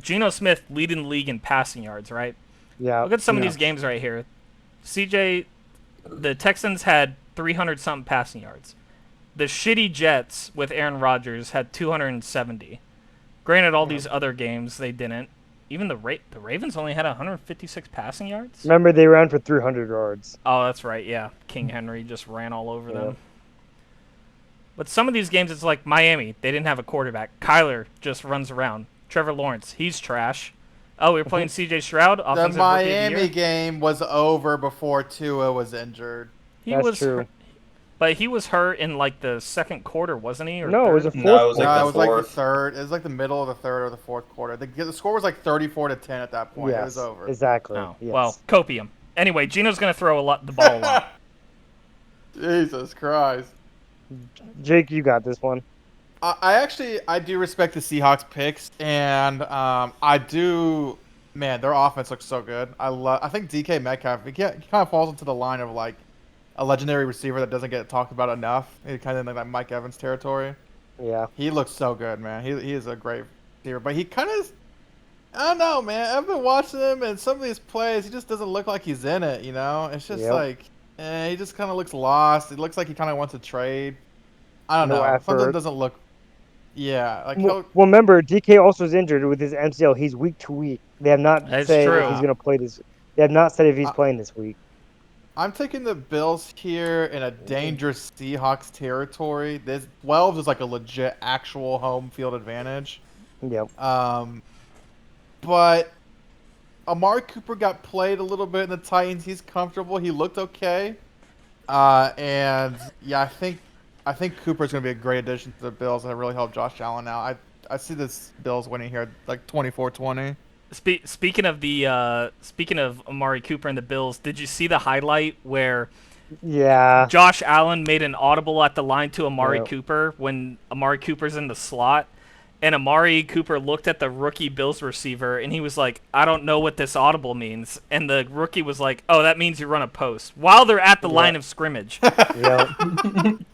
Geno Smith leading the league in passing yards, right? Yeah. Look at some of yeah. these games right here. CJ, the Texans had 300-something passing yards. The shitty Jets with Aaron Rodgers had 270. Granted, all these other games, they didn't. Even the Ravens only had 156 passing yards? Remember, they ran for 300 yards. Oh, that's right, yeah. King Henry just ran all over Yeah. them. But some of these games, it's like Miami. They didn't have a quarterback. Kyler just runs around. Trevor Lawrence, he's trash. Oh, we were playing C.J. Stroud, The offensive rookie of the Miami year. game was over before Tua was injured. He That's was, true. but he was hurt in like the second quarter, wasn't he? Or No, it was a third? fourth. No, it was like No, the it was like the fourth. third. It was like the middle of the third or the fourth quarter. The score was like 34-10 at that point. Yes, It was over. exactly. Oh, Yes. well, copium. Anyway, Gino's gonna throw the ball a lot. Jesus Christ. Jake, you got this one. I do respect the Seahawks picks, and man, their offense looks so good. I think DK Metcalf, he kind of falls into the line of like a legendary receiver that doesn't get talked about enough. It's kind of like that Mike Evans territory. Yeah. He looks so good, man. He is a great receiver, but he kind of, I don't know, man. I've been watching him, and some of these plays, he just doesn't look like he's in it. You know, it's just Yep. like, he just kind of looks lost. It looks like he kind of wants to trade. I don't No know. Something effort. doesn't look. Yeah, like Well, remember, DK also is injured with his MCL. He's week to week. They have not That's said true. if he's going to play this. They have not said if he's playing this week. I'm taking the Bills here in a dangerous Seahawks territory. This 12 is like a legit actual home field advantage. Yep. But Amari Cooper got played a little bit in the Titans. He's comfortable. He looked okay. And yeah, I think Cooper's going to be a great addition to the Bills and really help Josh Allen out. I see this Bills winning here like 24-20. Speaking of Amari Cooper and the Bills, did you see the highlight where Yeah. Josh Allen made an audible at the line to Amari Yep. Cooper when Amari Cooper's in the slot? And Amari Cooper looked at the rookie Bills receiver, and he was like, I don't know what this audible means. And the rookie was like, oh, that means you run a post. While they're at the line of scrimmage. Yep.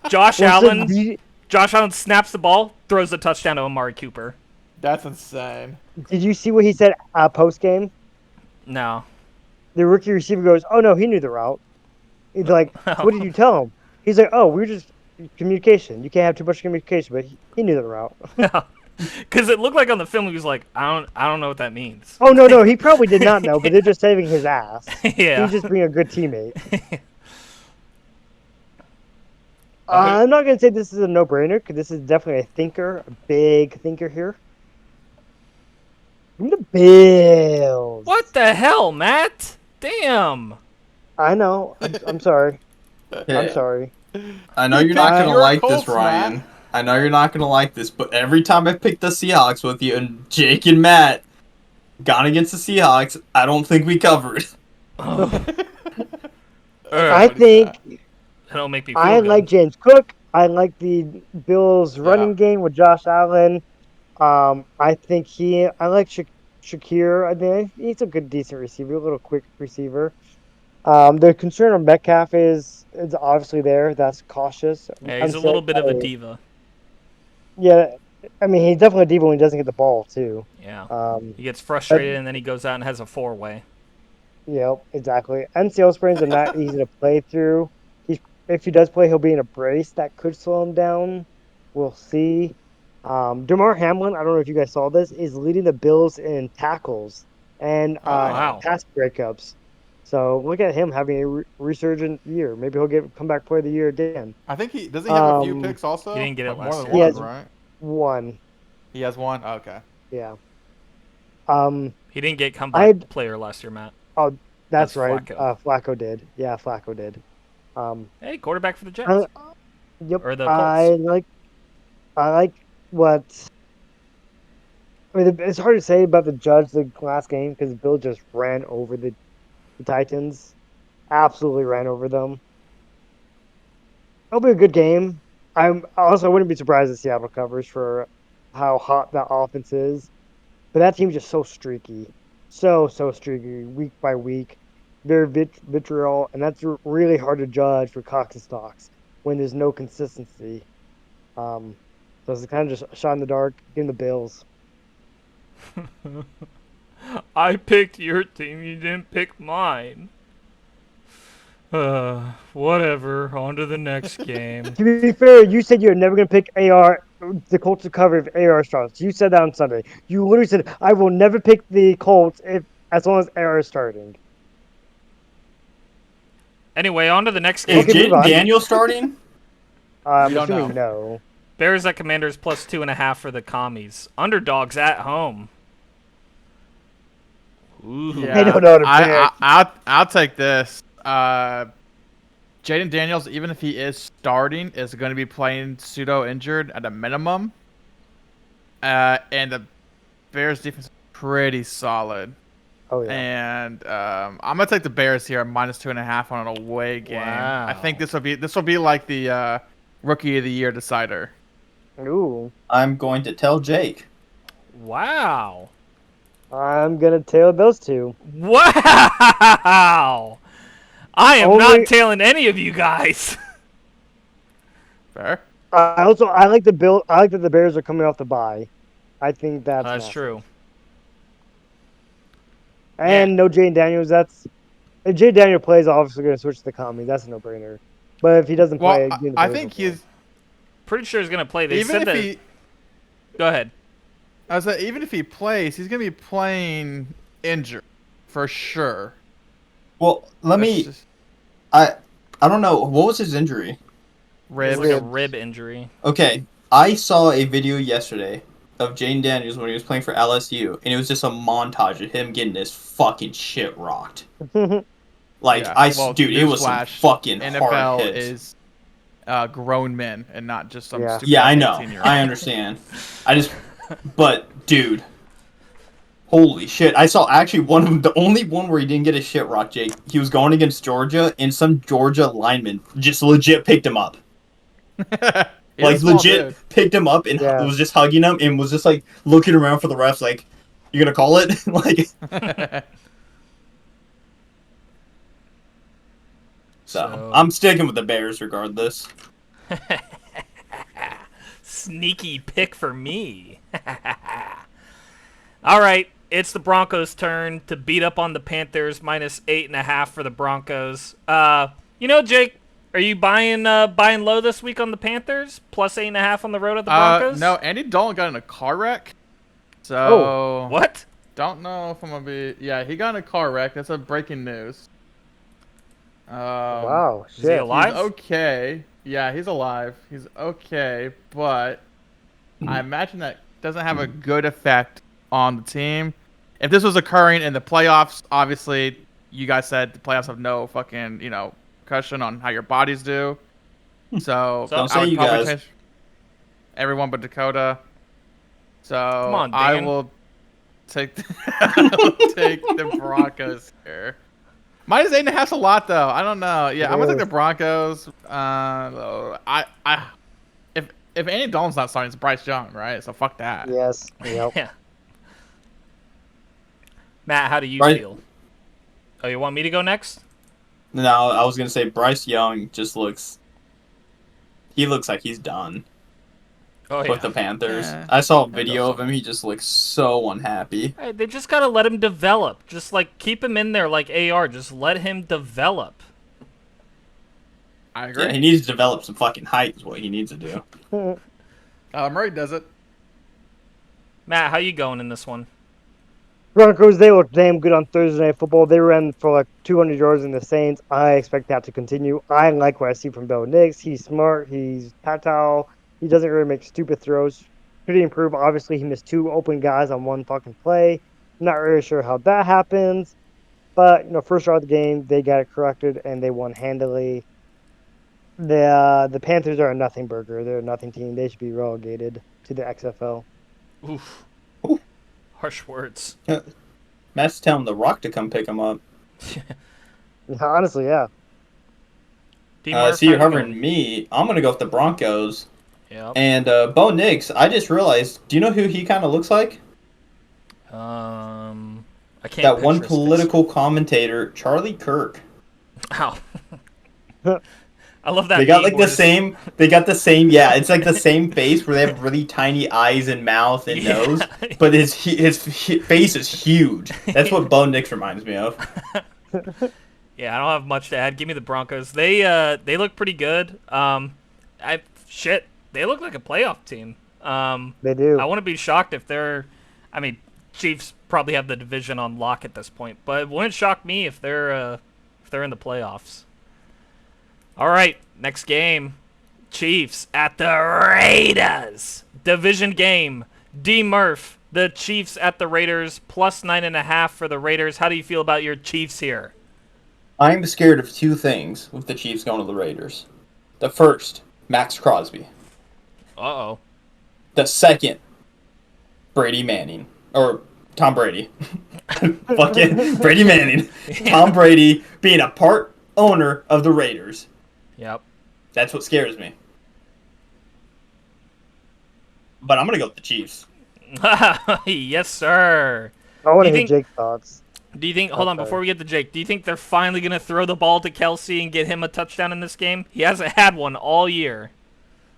Josh Well, so Allen snaps the ball, throws the touchdown to Amari Cooper. That's insane. did you see what he said post game? No. The rookie receiver goes, "Oh no, he knew the route." He's like, "What did you tell him?" He's like, "Oh, we were just communication. You can't have too much communication." But he knew the route. Because it looked like on the film he was like, I don't know what that means. Oh no, he probably did not know. But they're just saving his ass. Yeah. He's just being a good teammate. I'm not gonna say this is a no-brainer because this is definitely a big thinker here. Give me the Bills. What the hell, Matt? Damn. I know. I'm sorry. Yeah. I'm sorry. I know you're not You're gonna a like this, Colts Ryan. man. I know you're not gonna like this, but every time I pick the Seahawks with you and Jake and Matt gone against the Seahawks, I don't think we covered. I think That'll make me feel I good. like James Cook. I like the Bills running game with Josh Allen. I think I like Shakir. I think he's a good, decent receiver, a little quick receiver. The concern on Metcalf is obviously there. That's cautious. Yeah, I'm he's a little bit of a still- diva. Yeah, I mean he's definitely a diva when he doesn't get the ball too. Yeah. He gets frustrated and then he goes out and has a 4-way. Yep, exactly. MCL sprains are not easy to play through. If he does play, he'll be in a brace that could slow him down. We'll see. Damar Hamlin, I don't know if you guys saw this, is leading the Bills in tackles and wow. pass breakups. So look at him having a resurgent year. Maybe he'll come back player of the year again. I think he doesn't he have a few Um, picks also. he didn't get it Like, more last than year. He one, has- right? One, He has one. Oh, okay. yeah. He didn't get comeback I'd- player last year, Matt. That's That's right. Flacco. Flacco did. Yeah, Flacco did. Hey, quarterback for the Jets. I, yep. Or the I like what. I mean, it's hard to say about the Judge the last game because Bill just ran over the Titans, absolutely ran over them. It'll be a good game. I wouldn't be surprised if Seattle covers for how hot that offense is, but that team's just so streaky, so streaky week by week. They're vitriol, and that's really hard to judge for Cox and Stocks when there's no consistency. So it's kind of just a shot in the dark. Give the Bills. I picked your team. You didn't pick mine. Whatever. On to the next game. To be fair, you said you're never going to pick the Colts to cover if AR starts. You said that on Sunday. You literally said, I will never pick the Colts as long as AR is starting. Anyway, on to the next Is game. Okay, Jaden move on. Daniel starting? I'm don't assuming no. Bears at Commanders plus 2.5 for the commies. Underdogs at home. Ooh. Yeah, I don't know what to pick. I'll take this. Jaden Daniels, even if he is starting, is going to be playing pseudo injured at a minimum. And the Bears defense is pretty solid. Oh, yeah. And I'm gonna take the Bears here, minus 2.5 on an away game. I think Wow. this will be like the rookie of the year decider. Ooh. I'm going to tell Jake. Wow. I'm going to tail those two. Wow. I am Only- not tailing any of you guys. Fair. I like I like that the Bears are coming off the bye. I think that's That's massive. true. And no Jaden Daniels. If Jaden Daniel plays, obviously going to switch to the commies. That's a no-brainer. But if he doesn't play, Well, give the I Bears think a play. he's Pretty sure he's going to play. They even said if that. he. Go ahead. I was like, even if he plays, he's gonna be playing injured for sure. Well, let That's me. just I don't know. What was his injury? It's rib. like a rib injury. Okay, I saw a video yesterday of Jaden Daniels when he was playing for LSU, and it was just a montage of him getting his fucking shit rocked. Like Yeah, well, dude, it was some newsflash, fucking NFL hard hits. is grown men and not just some Yeah. stupid. Yeah, I know. 18-year-old. I understand. But dude, holy shit! I saw actually one of them. The only one where he didn't get his shit rocked, Jake. He was going against Georgia, and some Georgia lineman just legit picked him up. He's a Like small legit dude. picked him up and Yeah. was just hugging him and was just like looking around for the refs, like, "You gonna call it?" Like, so I'm sticking with the Bears regardless. Sneaky pick for me. All right, it's the Broncos' turn to beat up on the Panthers, minus 8.5 for the Broncos. Jake, are you buying low this week on the Panthers? Plus 8.5 on the road at the Broncos? No, Andy Dalton got in a car wreck. So Oh, What? don't know if I'm gonna be. Yeah, he got in a car wreck. That's a breaking news. wow, Is he shit. alive? He's okay. Yeah, he's alive. He's okay, but I imagine that doesn't have a good effect on the team. If this was occurring in the playoffs, obviously, you guys said the playoffs have no fucking, cushion on how your bodies do. So Don't say I would you probably guys. change everyone but Dakota. So on, I Dan. will take the Broncos here. Minus 8.5's a lot though. I don't know. Yeah, I'm gonna take the Broncos. if Andy Dalton's not starting, it's Bryce Young, right? So fuck that. Yes. Yep. Yeah. Matt, how do you Right. feel? Oh, you want me to go next? No, I was gonna say Bryce Young just looks. He looks like he's done Oh yeah. with the Panthers. Yeah. I saw a video of him. He just looks so unhappy. Hey, they just gotta let him develop. Just like keep him in there like AR. Just let him develop. I agree. Yeah, he needs to develop some fucking height. Is what he needs to do. Murray does it. Matt, how you going in this one? Broncos, they looked damn good on Thursday Night Football. They ran for like 200 yards in the Saints. I expect that to continue. I like what I see from Bo Nix. He's smart. He's tactile. He doesn't really make stupid throws. Pretty improve. Obviously, he missed 2 open guys on 1 fucking play. Not really sure how that happens. But, first round of the game, they got it corrected, and they won handily. The Panthers are a nothing burger. They're a nothing team. They should be relegated to the XFL. Oof. Ooh. Harsh words. Matt's telling The Rock to come pick him up. Honestly, yeah. D-Murph, See, how you Harvard going? and me, I'm going to go with the Broncos. Yep. And Bo Nix, I just realized, do you know who he kind of looks like? I can't. That one picture his face. political commentator, Charlie Kirk. Ow. I love that. They got meme like where the same. They got the same. Yeah, it's like the same face where they have really tiny eyes and mouth and Yeah. nose, but his face is huge. That's what Bo Nix reminds me of. Yeah, I don't have much to add. Give me the Broncos. They look pretty good. They look like a playoff team. They do. I wouldn't be shocked if they're. I mean, Chiefs probably have the division on lock at this point, but it wouldn't shock me if they're in the playoffs. All right, next game. Chiefs at the Raiders. Division game. D. Murph, the Chiefs at the Raiders, plus 9.5 for the Raiders. How do you feel about your Chiefs here? I'm scared of 2 things with the Chiefs going to the Raiders. The first, Max Crosby. Uh-oh. The second, Brady Manning. Or Tom Brady. Fucking Brady Manning. Tom Brady being a part owner of the Raiders. Yep. That's what scares me. But I'm going to go with the Chiefs. Yes, sir. I want Do to you hear think- Jake's thoughts. Do you think, hold on, Okay. before we get to Jake, do you think they're finally going to throw the ball to Kelsey and get him a touchdown in this game? He hasn't had one all year.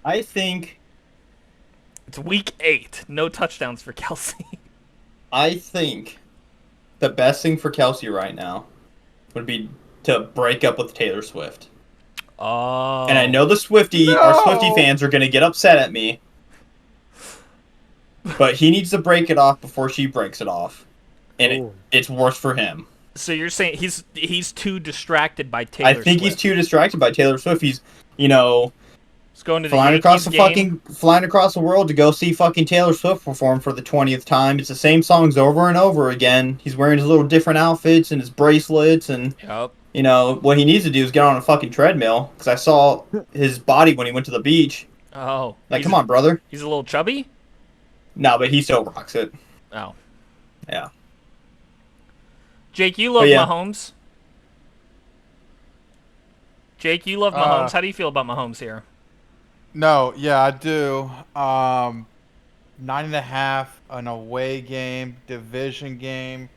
I think It's week 8. No touchdowns for Kelsey. the best thing for Kelsey right now would be to break up with Taylor Swift. Oh. And I know our Swiftie fans are going to get upset at me. But he needs to break it off before she breaks it off. And Ooh. it's worse for him. So you're saying he's too distracted by Taylor I think he's Swift. too distracted by Taylor Swift. He's, He's going to the flying across the Yankees game. flying across the world to go see fucking Taylor Swift perform for the 20th time. It's the same songs over and over again. He's wearing his little different outfits and his bracelets, and Yep. what he needs to do is get on a fucking treadmill, because I saw his body when he went to the beach. Oh. Like, come on, brother. He's a little chubby? No, but he still rocks it. Oh. Yeah. Jake, you love But yeah. Mahomes. Jake, you love Mahomes. How do you feel about Mahomes here? No, yeah, I do. 9.5, an away game, division game.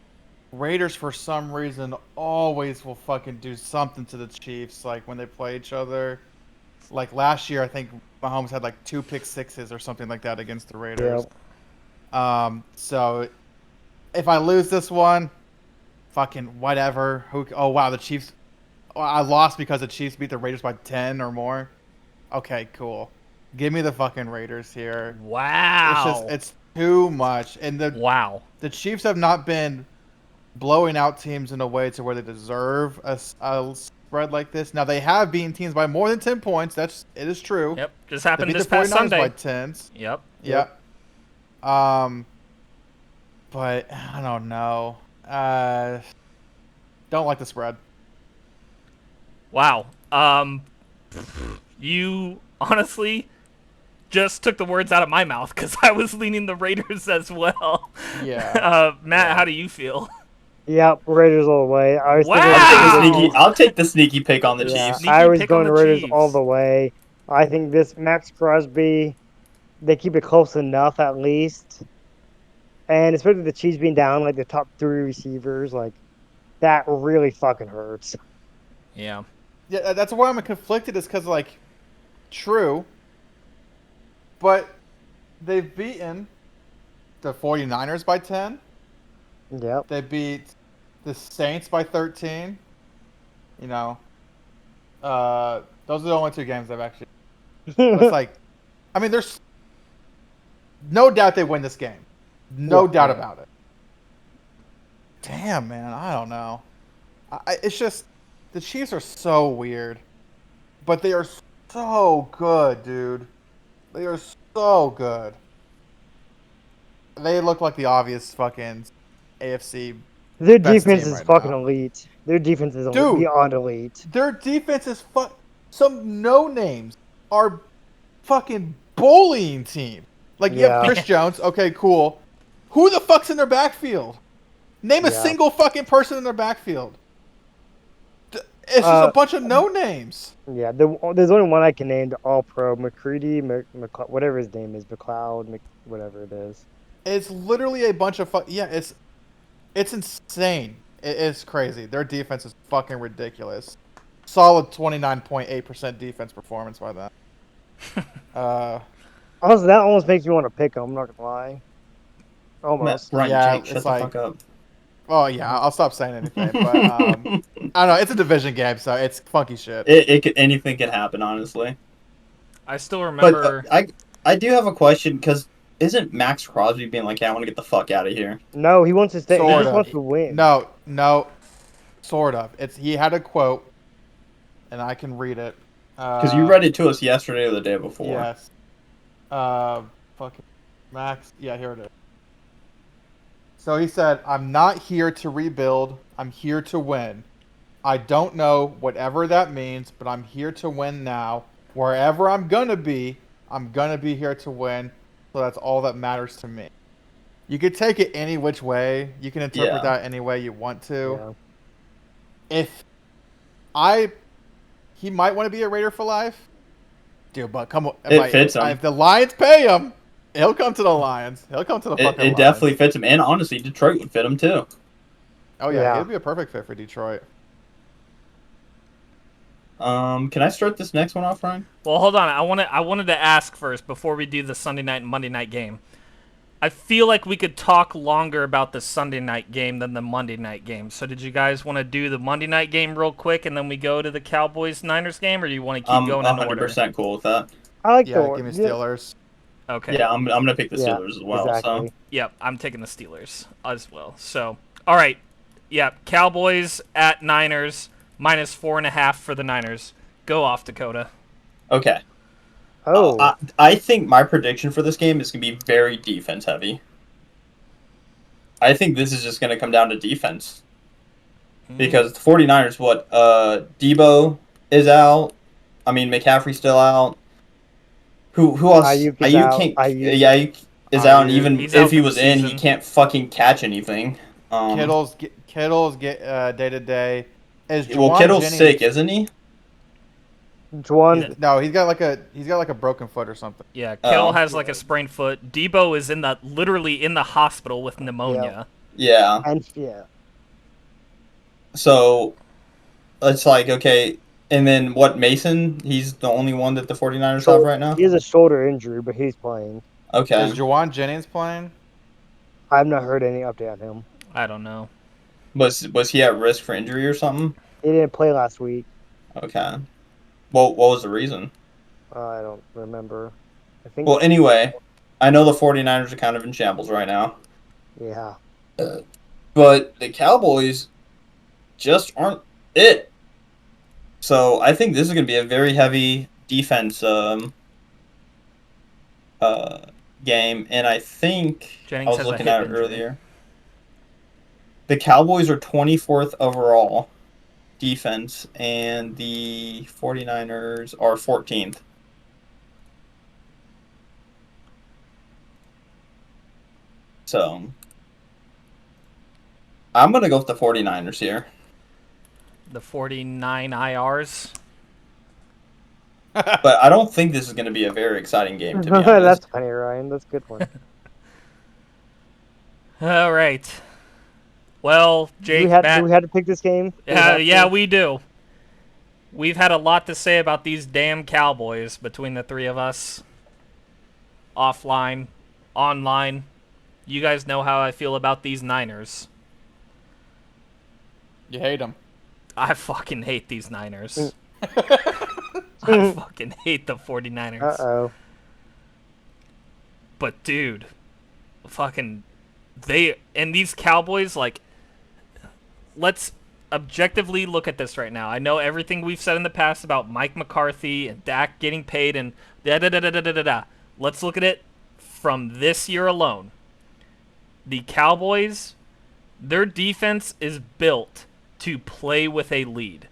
Raiders, for some reason, always will fucking do something to the Chiefs, like when they play each other. Like last year, I think Mahomes had like 2 pick sixes or something like that against the Raiders. So if I lose this one, fucking whatever. Oh wow, the Chiefs. Oh, I lost because the Chiefs beat the Raiders by 10 or more. Okay, cool. Give me the fucking Raiders here. Wow. It's too much, and Wow. the Chiefs have not been blowing out teams in a way to where they deserve a spread like this. Now they have beaten teams by more than 10 points. It is true. Yep. Just They happened beat this the past 49ers Sunday. by 10s. Yep. Yep. But I don't know. Don't like the spread. Wow. You honestly just took the words out of my mouth because I was leaning the Raiders as well. Yeah. Matt, how do you feel? Yeah, Raiders all the way. I was Wow. I'll take the sneaky pick on the Yeah, Chiefs. Sneaky I was pick on going the to Raiders Chiefs. all the way. I think this Max Crosby, they keep it close enough at least. And especially the Chiefs being down like the top 3 receivers, like that really fucking hurts. Yeah. Yeah, that's why I'm conflicted. Is because like, true, but they've beaten the 49ers by 10. Yep. They beat the Saints by 13. You know, those are the only 2 games they've actually. It's like, I mean, there's no doubt they win this game. No Yeah. doubt about it. Damn, man, I don't know. It's just the Chiefs are so weird, but they are so good, dude. They are so good. They look like the obvious fucking AFC. Their Best defense team is right fucking now. elite. Their defense is Dude. beyond elite. Their defense is some no names are fucking bullying team. Like you have Yeah. Chris Jones, okay, cool. Who the fuck's in their backfield? Name a Yeah. single fucking person in their backfield. It's just a bunch of no names. Yeah, there's only one I can name, the All-Pro, McCready, whatever his name is, McLeod, whatever it is. It's literally a bunch of it's insane. It's crazy. Their defense is fucking ridiculous. Solid 29.8% defense performance by them. Honestly, that almost makes me want to pick them. I'm not gonna lie. Almost. Ryan, Yeah, Jake, shut it's the like- fuck up. Oh yeah, I'll stop saying anything. But I don't know. It's a division game, so it's funky shit. Anything can happen, honestly. I still But remember. I do have a question because isn't Max Crosby being like, "Yeah, I want to get the fuck out of here"? No, he wants to stay. He Sort just of. wants to win. No, sort of. He had a quote, and I can read it. Because you read it to us yesterday or the day before. Yes. Fucking Max. Yeah, here it is. So he said, "I'm not here to rebuild. I'm here to win. I don't know whatever that means, but I'm here to win now. Wherever I'm gonna be here to win. So that's all that matters to me." You could take it any which way. You can interpret Yeah. that any way you want to. Yeah. He might want to be a Raider for life. Dude, but come on. It fits him. If the Lions pay him, he'll come to the Lions. He'll come to the fucking It Lions. definitely fits him, and honestly, Detroit would fit him too. Oh, yeah. Yeah. He'd be a perfect fit for Detroit. Can I start this next one off, Ryan? Well, hold on. I wanted to ask first before we do the Sunday night and Monday night game. I feel like we could talk longer about the Sunday night game than the Monday night game. So did you guys want to do the Monday night game real quick and then we go to the Cowboys-Niners game, or do you want to keep I'm going in order? 100% cool with that. I like Yeah, the give me Steelers. Okay. Yeah, I'm gonna pick the Yeah, Steelers as well. exactly. So Yep, I'm taking the Steelers as well. So, all right. Yep, Cowboys at Niners, -4.5 for the Niners. Go off, Dakota. okay. Oh, I think my prediction for this game is gonna be very defense heavy. I think this is just gonna come down to defense. Because the 49ers, Debo is out. I mean, McCaffrey's still out. Who else? Ayuk is out. Ayuk is out, and even He's out if he for the was in, he season. can't fucking catch anything. Kittle's get day to day. Well, Kittle's sick, isn't he? Juwan. No, he's got like a broken foot or something. Yeah, Kittle Oh. has like a sprained foot. Debo is literally in the hospital with pneumonia. Yeah. And yeah, So it's like, okay, and then Mason? He's the only one that the 49ers have right now? he has a shoulder injury, but he's playing. Okay. Is Juwan Jennings playing? I've not heard any update on him. I don't know. Was he at risk for injury or something? He didn't play last week. Okay. Well, what was the reason? I don't remember. I think. Well, anyway, I know the 49ers are kind of in shambles right now, Yeah. but the Cowboys just aren't it. So I think this is going to be a very heavy defense game, and I think Jennings I was has a looking hip at it injury. earlier. The Cowboys are 24th overall defense, and the 49ers are 14th. So I'm going to go with the 49ers here. The 49 IRs. but I don't think this is going to be a very exciting game, to be honest. That's funny, Ryan. That's a good one. All right. Well, Jake, do Matt, we have to pick this game? Do we have yeah, to? we do. We've had a lot to say about these damn Cowboys between the three of us. Offline, online. You guys know how I feel about these Niners. You hate them. I fucking hate these Niners. I fucking hate the 49ers. Uh-oh. But dude, fucking and these Cowboys, like, let's objectively look at this right now. I know everything we've said in the past about Mike McCarthy and Dak getting paid and da-da-da-da-da-da-da. Let's look at it from this year alone. The Cowboys, their defense is built to play with a lead.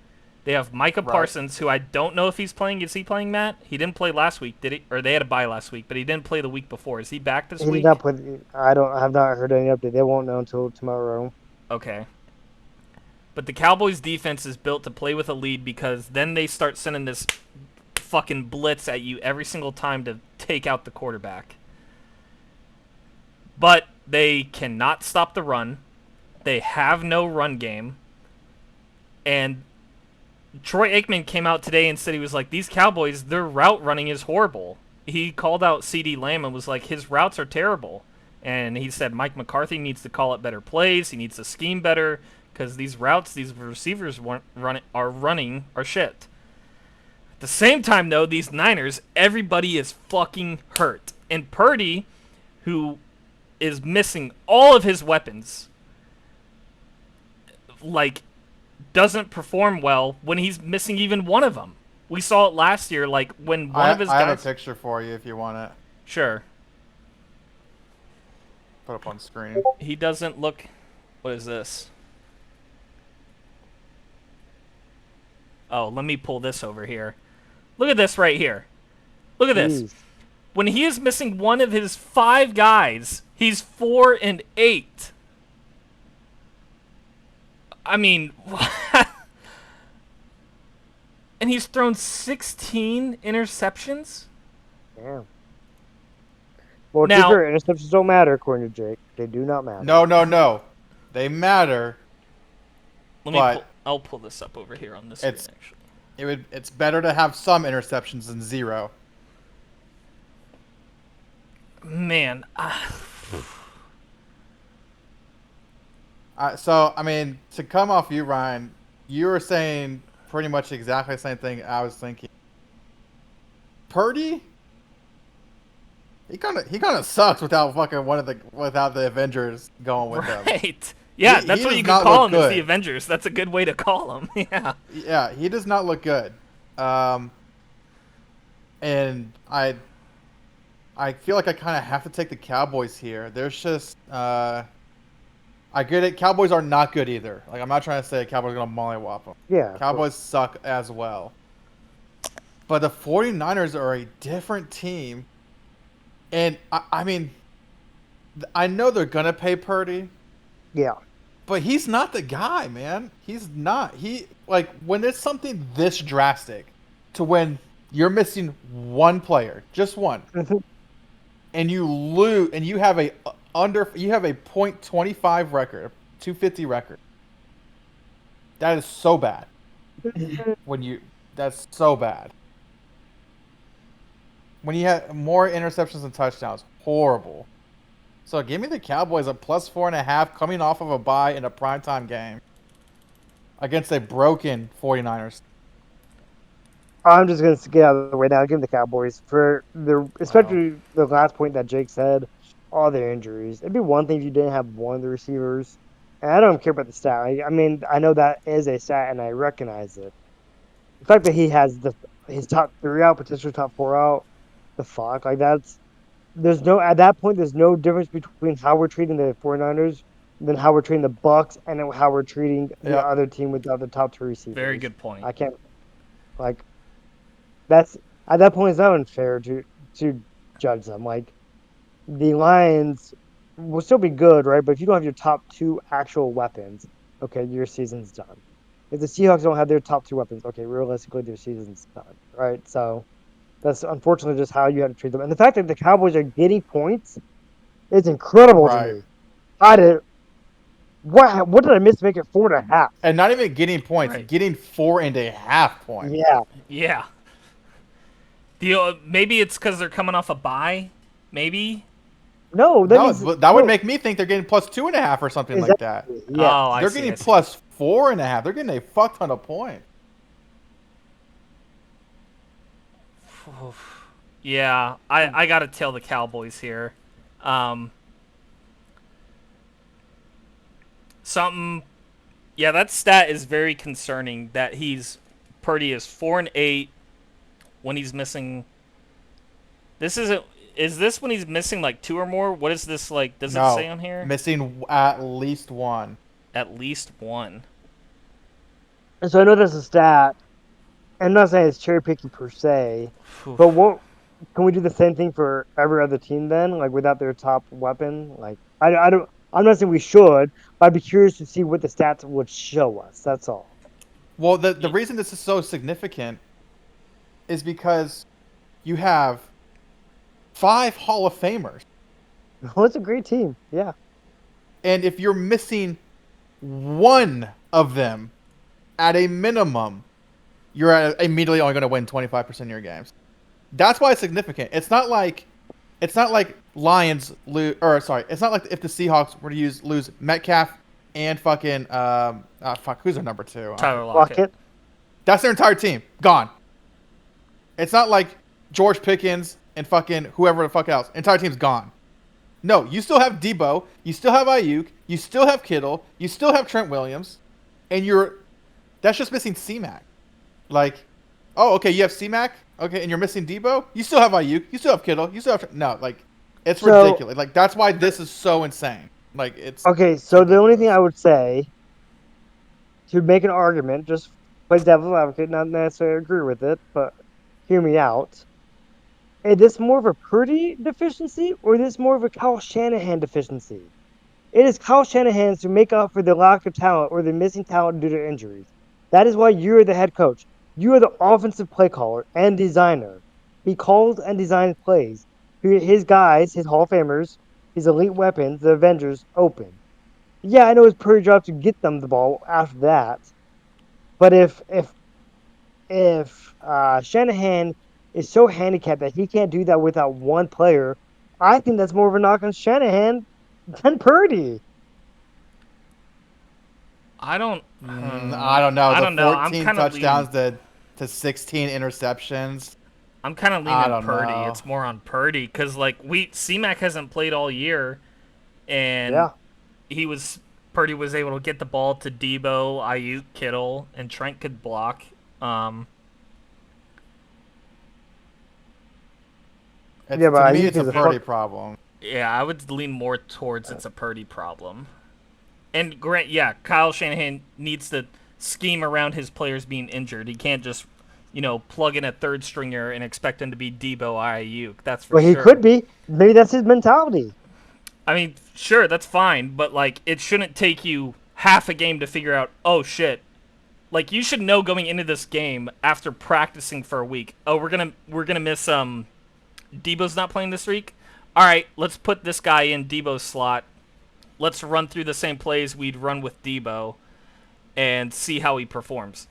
They have Micah Right. Parsons, who I don't know if he's playing. Is he playing, Matt? He didn't play last week, did he? Or they had a bye last week, but he didn't play the week before. Is he back this He week? did not put. I have not heard any update. They won't know until tomorrow. Okay. But the Cowboys' defense is built to play with a lead because then they start sending this fucking blitz at you every single time to take out the quarterback. But they cannot stop the run. They have no run game. And Troy Aikman came out today and said he was like, these Cowboys, their route running is horrible. He called out C.D. Lamb and was like, his routes are terrible. And he said Mike McCarthy needs to call up better plays. He needs to scheme better because these routes these receivers are running are shit. At the same time, though, these Niners, everybody is fucking hurt. And Purdy, who is missing all of his weapons, like, doesn't perform well when he's missing even one of them. We saw it last year, like, when one of his I guys... have a picture for you if you want it. Sure. Put up on screen. He doesn't look... What is this? Oh, let me pull this over here. Look at this right here. Look at this. Jeez. When he is missing one of his 5 guys, he's 4-8. I mean, and he's thrown 16 interceptions? Damn. Well, Now- interceptions don't matter, according to Jake. They do not matter. No. They matter. Let me But- I'll pull this up over here on this It's- screen, actually. It's better to have some interceptions than 0. Man, So, I mean, to come off you, Ryan, you were saying pretty much exactly the same thing I was thinking. Purdy, he kind of sucks without without the Avengers going with him. right. Yeah, He that's what does you not could call look him, is the good. Avengers. That's a good way to call him. Yeah. Yeah, he does not look good. And I feel like I kind of have to take the Cowboys here. There's just I get it. Cowboys are not good either. Like, I'm not trying to say Cowboys are going to mollywop them. Yeah. of Cowboys suck as well. But the 49ers are a different team. And, I mean, I know they're going to pay Purdy, course. Yeah. but he's not the guy, man. He's not. When it's something this drastic to when you're missing one player, just one, and you lose, and you have a .25 record, 250 record. That is so bad. That's so bad. When you have more interceptions than touchdowns, horrible. So give me the Cowboys at +4.5 coming off of a bye in a primetime game against a broken 49ers. I'm just gonna get out of the way now. Give them the Cowboys for especially the last point that Jake said. All their injuries. It'd be one thing if you didn't have one of the receivers. And I don't care about the stat. I mean, I know that is a stat, and I recognize it. The fact that he has his top 3 out, potentially top 4 out, the fuck, like at that point, there's no difference between how we're treating the 49ers than how we're treating the Bucks and then how we're treating the other team without the top 2 receivers. Very good point. I can't, like, that's at that point it's not unfair to judge them. Like, the Lions will still be good, right? But if you don't have your top 2 actual weapons, okay, your season's done. if the Seahawks don't have their top 2 weapons, okay, realistically their season's done, right? So that's unfortunately just how you have to treat them. And the fact that the Cowboys are getting points is incredible Right. to me. I did. What did I miss to make it 4.5? And not even getting points, Right. getting 4.5 points. Yeah. Yeah. Maybe it's because they're coming off a bye. Maybe. No, that No, means, but that would no, make me think they're getting plus 2.5 or something like that. exactly, Yeah. Oh, I They're see, getting I see. plus 4.5. They're getting a fuck ton of points. Yeah, I gotta tell the Cowboys here. Yeah, that stat is very concerning. That Purdy is 4-8 when he's missing. This isn't. Is this when he's missing like 2 or more? What is this like? Does No, it say on here? missing at least one. At least 1. And so I know that's a stat. I'm not saying it's cherry picking per se, Oof. but what can we do the same thing for every other team then? Like without their top weapon? Like I don't. I'm not saying we should. But I'd be curious to see what the stats would show us. That's all. Well, the reason this is so significant is because you have 5 Hall of Famers. Well, it's a great team. Yeah. And if you're missing one of them at a minimum, you're immediately only going to win 25% of your games. That's why it's significant. It's not like Lions lose, or sorry, it's not like if the Seahawks were to lose Metcalf and fucking who's their number 2? Tyler Lockett. Lockett. That's their entire team gone. It's not like George Pickens and fucking whoever the fuck else. Entire team's gone. No, you still have Debo, you still have Ayuk, you still have Kittle, you still have Trent Williams, and that's just missing C-Mac. Like, oh, okay, you have C-Mac, okay, and you're missing Debo, you still have Ayuk, you still have Kittle, you still have no, like, it's So- ridiculous. Like, that's why this is so insane. Like, it's Okay, so the only thing I would say to make an argument, just play devil's advocate, not necessarily agree with it, but hear me out. Is this more of a Purdy deficiency or is this more of a Kyle Shanahan deficiency? It is Kyle Shanahan's to make up for the lack of talent or the missing talent due to injuries. That is why you're the head coach. You are the offensive play caller and designer. He calls and designs plays. His guys, his Hall of Famers, his elite weapons, the Avengers, open. Yeah, I know it's Purdy's job to get them the ball after that. But if Shanahan is so handicapped that he can't do that without one player, I think that's more of a knock on Shanahan than Purdy. I don't. I don't know. I The don't know. I'm 14 kinda touchdowns to 16 interceptions. I'm kind of I leaning don't Purdy. know. It's more on Purdy because like C-Mac hasn't played all year, and Yeah. Purdy was able to get the ball to Debo, Ayuk, Kittle, and Trent could block. Yeah, but To me, Ayuk it's a is a Purdy fuck- problem. Yeah, I would lean more towards it's a Purdy problem. And yeah, Kyle Shanahan needs to scheme around his players being injured. He can't just, plug in a third stringer and expect him to be Debo Ayuk. That's for Well, sure. he could be. Maybe that's his mentality. I mean, sure, that's fine, but like it shouldn't take you half a game to figure out, oh shit. Like you should know going into this game after practicing for a week. Oh, we're gonna miss Debo's not playing this week. All right, let's put this guy in Debo's slot. Let's run through the same plays we'd run with Debo and see how he performs.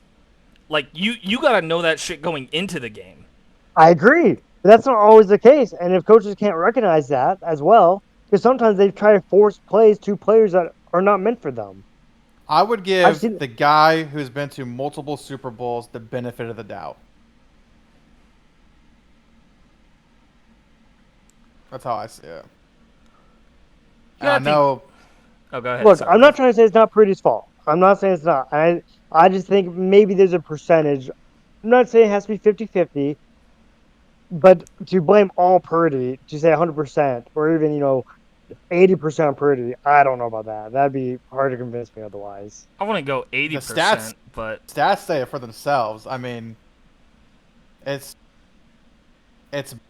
Like you got to know that shit going into the game. I agree. But that's not always the case. And if coaches can't recognize that as well, because sometimes they try to force plays to players that are not meant for them. I would I've give seen- the guy who's been to multiple Super Bowls the benefit of the doubt. That's how I see it. And Yeah, I I think- know. Oh, go ahead. Look, sorry. I'm not trying to say it's not Purdy's fault. I'm not saying it's not. I just think maybe there's a percentage. I'm not saying it has to be 50-50, but to blame all Purdy, to say 100%, or even, 80% Purdy, I don't know about that. That'd be hard to convince me otherwise. I want to go 80%, stats- but Stats say it for themselves. I mean, it's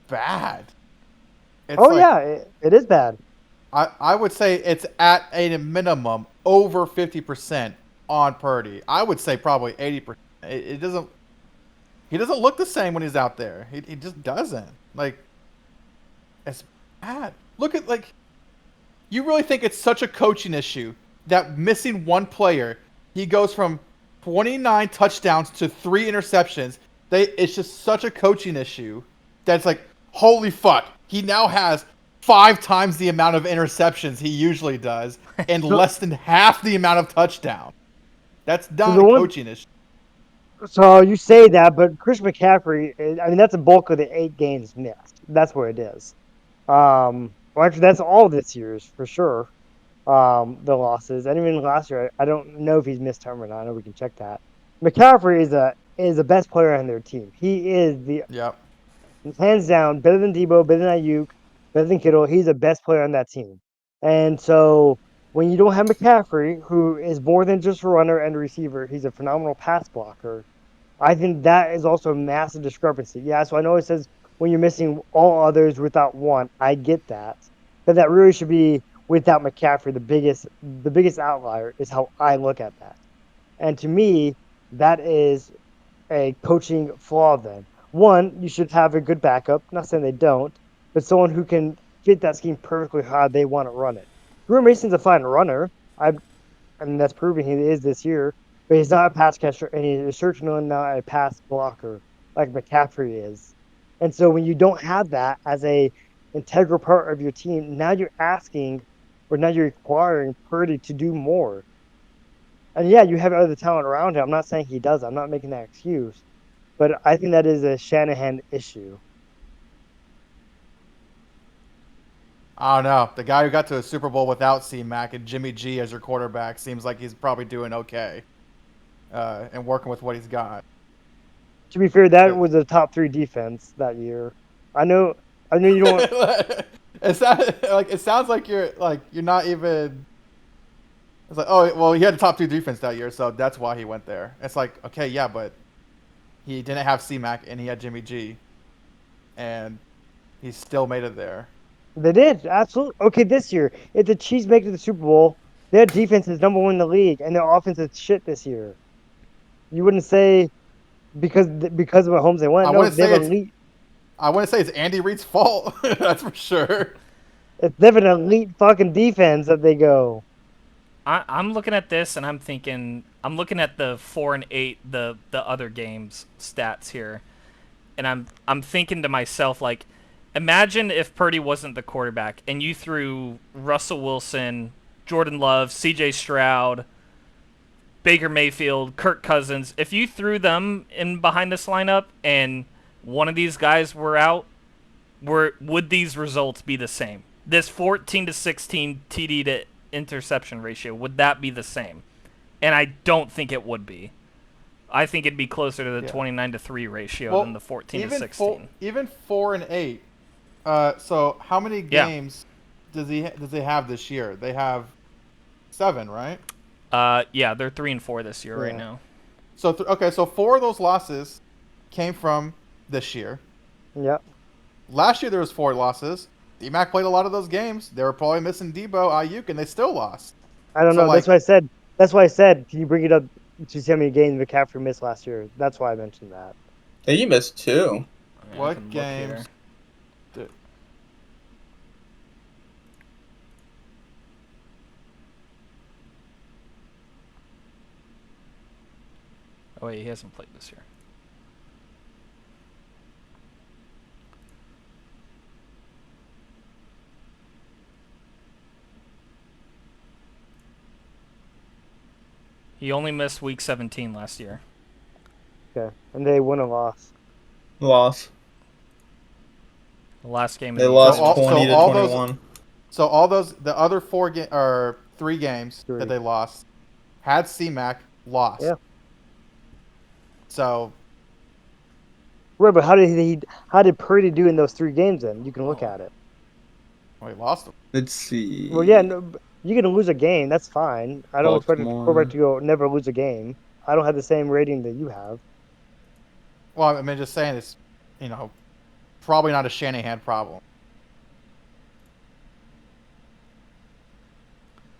bad. It's Oh, like- yeah, it is bad. I would say it's at a minimum over 50%, on Purdy. I would say probably 80%. It doesn't. He doesn't look the same when he's out there. He just doesn't. Like, it's bad. Look at, like, you really think it's such a coaching issue that missing one player, he goes from 29 touchdowns to 3 interceptions. It's just such a coaching issue that's like, holy fuck, he now has 5 times the amount of interceptions he usually does and less than half the amount of touchdowns. That's not a coaching issue. So you say that, but Chris McCaffrey, I mean, that's a bulk of the 8 games missed. That's where it is. Well, actually, that's all this year's for sure. The losses, and even last year, I don't know if he's missed time or not. I know we can check that. McCaffrey is the best player on their team. He is hands down better than Debo, better than Ayuk, better than Kittle. He's the best player on that team. And so when you don't have McCaffrey, who is more than just a runner and a receiver, he's a phenomenal pass blocker. I think that is also a massive discrepancy. Yeah, so I know it says when you're missing all others without one. I get that, but that really should be without McCaffrey. The biggest outlier is how I look at that, and to me, that is a coaching flaw. Then one, you should have a good backup. Not saying they don't, but someone who can fit that scheme perfectly how they want to run it. Drew Mason's a fine runner. I mean, that's proven he is this year, but he's not a pass catcher, and he's certainly not a pass blocker like McCaffrey is. And so when you don't have that as a integral part of your team, now you're asking, or now you're requiring Purdy to do more. And yeah, you have other talent around him. I'm not saying he does. I'm not making that excuse. But I think that is a Shanahan issue. I don't know. The guy who got to a Super Bowl without C-Mac and Jimmy G as your quarterback seems like he's probably doing okay and working with what he's got. To be fair, that was a top 3 defense that year. I know you don't. It sounds like you're not even. It's like, oh well, he had a top 2 defense that year, so that's why he went there. It's like, okay, yeah, but he didn't have C-Mac and he had Jimmy G, and he still made it there. They did, absolutely. Okay, this year, if the Chiefs make it to the Super Bowl, their defense is number 1 in the league, and their offense is shit this year. You wouldn't say because of Mahomes they won. I wouldn't say it's Andy Reid's fault. That's for sure. It's never an elite fucking defense that they go. I'm looking at this and I'm looking at the 4-8, the other games stats here, and I'm thinking to myself, like, imagine if Purdy wasn't the quarterback and you threw Russell Wilson, Jordan Love, C.J. Stroud, Baker Mayfield, Kirk Cousins. If you threw them in behind this lineup and one of these guys were out, would these results be the same? This 14-16 TD to interception ratio, would that be the same? And I don't think it would be. I think it'd be closer to the 29-3 ratio than the 14-16. Even 4-8. So how many games does he have this year? They have 7, right? Yeah, they're 3-4 this year right now. So so 4 of those losses came from this year. Yep. Last year there was 4 losses. D-Mac played a lot of those games. They were probably missing Debo, Ayuk, and they still lost. I don't know. Like, that's why I said. Can you bring it up to see how many games McCaffrey missed last year? That's why I mentioned that. Hey, you missed 2. What games? Oh wait, he hasn't played this year. He only missed week 17 last year. Okay, and they won or lost. Loss. The last game. They lost 20-21. So all those, the other 3 games that they lost, had C-Mac, lost. Yeah. So. Right, but how did Purdy do in those 3 games? Then you can look at it. Well, he lost them. Let's see. Well, yeah, no, you can lose a game. That's fine. I don't expect a quarterback to never lose a game. I don't have the same rating that you have. Well, I mean, just saying it's, probably not a Shanahan problem.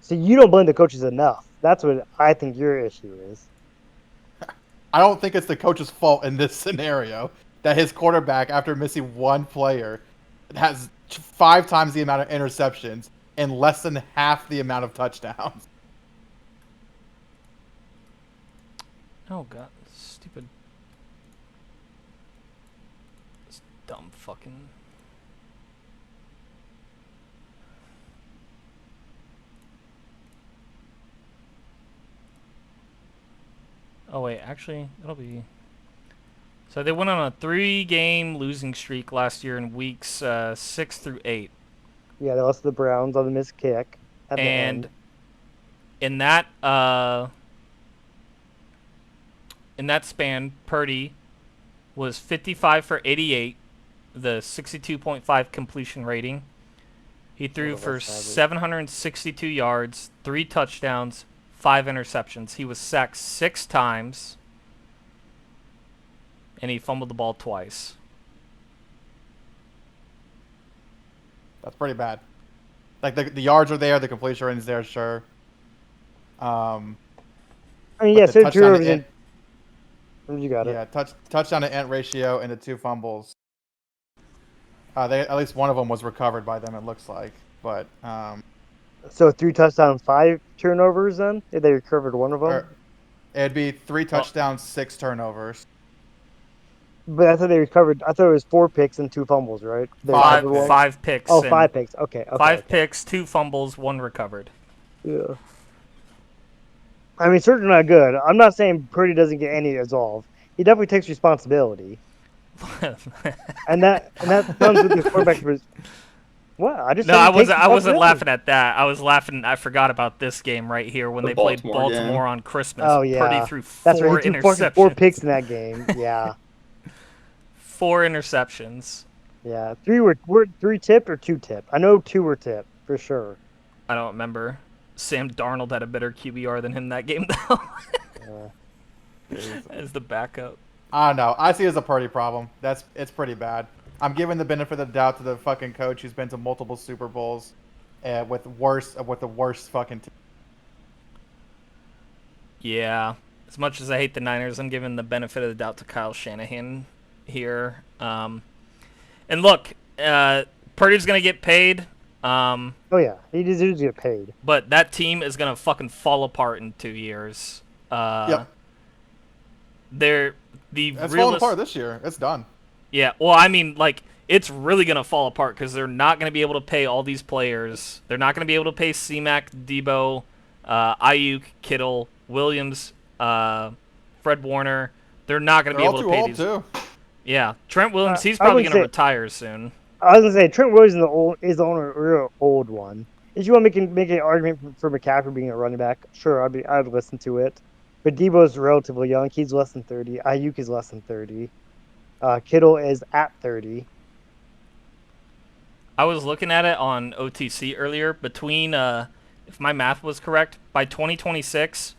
So you don't blame the coaches enough. That's what I think your issue is. I don't think it's the coach's fault in this scenario that his quarterback, after missing one player, has 5 times the amount of interceptions and less than half the amount of touchdowns. Oh god, stupid. This dumb fucking. Oh wait, actually, it'll be. So they went on a 3-game losing streak last year in weeks 6 through 8, Yeah, they lost to the Browns on the missed kick at the and end. in that span, Purdy was 55 for 88, the 62.5 completion rating. He threw that's for average. 762 yards, 3 touchdowns, 5 interceptions. He was sacked 6 times, and he fumbled the ball twice. That's pretty bad. Like the yards are there, the completion rating's there, sure. I mean, yeah, the so touchdown turnovers. to end- You got it. Yeah, touchdown to int ratio and the 2 fumbles. At least one of them was recovered by them, it looks like. But So 3 touchdowns, 5 turnovers. Then if they recovered one of them. or it'd be 3 touchdowns, 6 turnovers. But I thought they recovered. I thought it was 4 picks and 2 fumbles, right? They Five. recovered one? 5 picks. Oh, and 5 picks. Okay. 5 okay. picks, 2 fumbles, 1 recovered. Yeah. I mean, certainly not good. I'm not saying Purdy doesn't get any absolve. He definitely takes responsibility, and that comes with the quarterback. What? I just No, said he I takes wasn't responsibility. laughing at that. I was laughing. I forgot about this game right here when The they played Baltimore game. Baltimore on Christmas. Oh yeah, Purdy threw 4 that's right. He threw fucking interceptions. 4 picks in that game. Yeah, 4 interceptions. yeah. 3 were 3 tipped or 2 tipped. I know 2 were tipped for sure. I don't remember. Sam Darnold had a better QBR than him that game though, as the backup. I don't know. I see it as a Purdy problem. It's pretty bad. I'm giving the benefit of the doubt to the fucking coach who's been to multiple Super Bowls with the worst fucking team. Yeah. As much as I hate the Niners, I'm giving the benefit of the doubt to Kyle Shanahan here. And look, Purdy's gonna get paid. Oh yeah, he deserves to get paid. But that team is gonna fucking fall apart in 2 years. Yep. They're It's falling apart this year. It's done. Yeah, well, I mean, like, it's really gonna fall apart because they're not gonna be able to pay all these players. They're not gonna be able to pay C-Mac, Debo, Ayuk, Kittle, Williams, Fred Warner. They're not gonna They're be all able to too pay old these. too. Yeah, Trent Williams, he's I probably wouldn't gonna say- retire soon. I was gonna say Trent Williams is the only real old one. If you want to make an argument for McCaffrey being a running back, sure, I'd listen to it. But Debo's relatively young; he's less than 30. Ayuk is less than 30. Kittle is at 30. I was looking at it on OTC earlier. Between, if my math was correct, by 2026,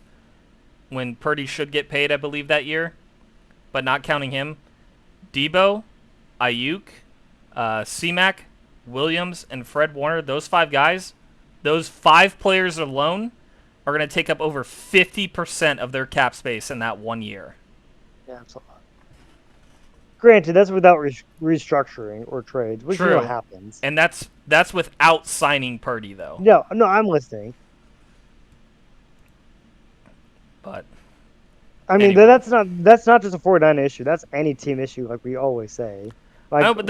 when Purdy should get paid, I believe that year, but not counting him, Debo, Ayuk, C-Mac, Williams, and Fred Warner, those 5 guys, those 5 players alone are going to take up over 50% of their cap space in that 1 year. Yeah, that's a lot. Granted, that's without restructuring or trades, which you know True. happens. And that's without signing Purdy, though. No, I'm listening. But I mean, Anyway. that's not just a 49 issue. That's any team issue, like we always say. Like, no, but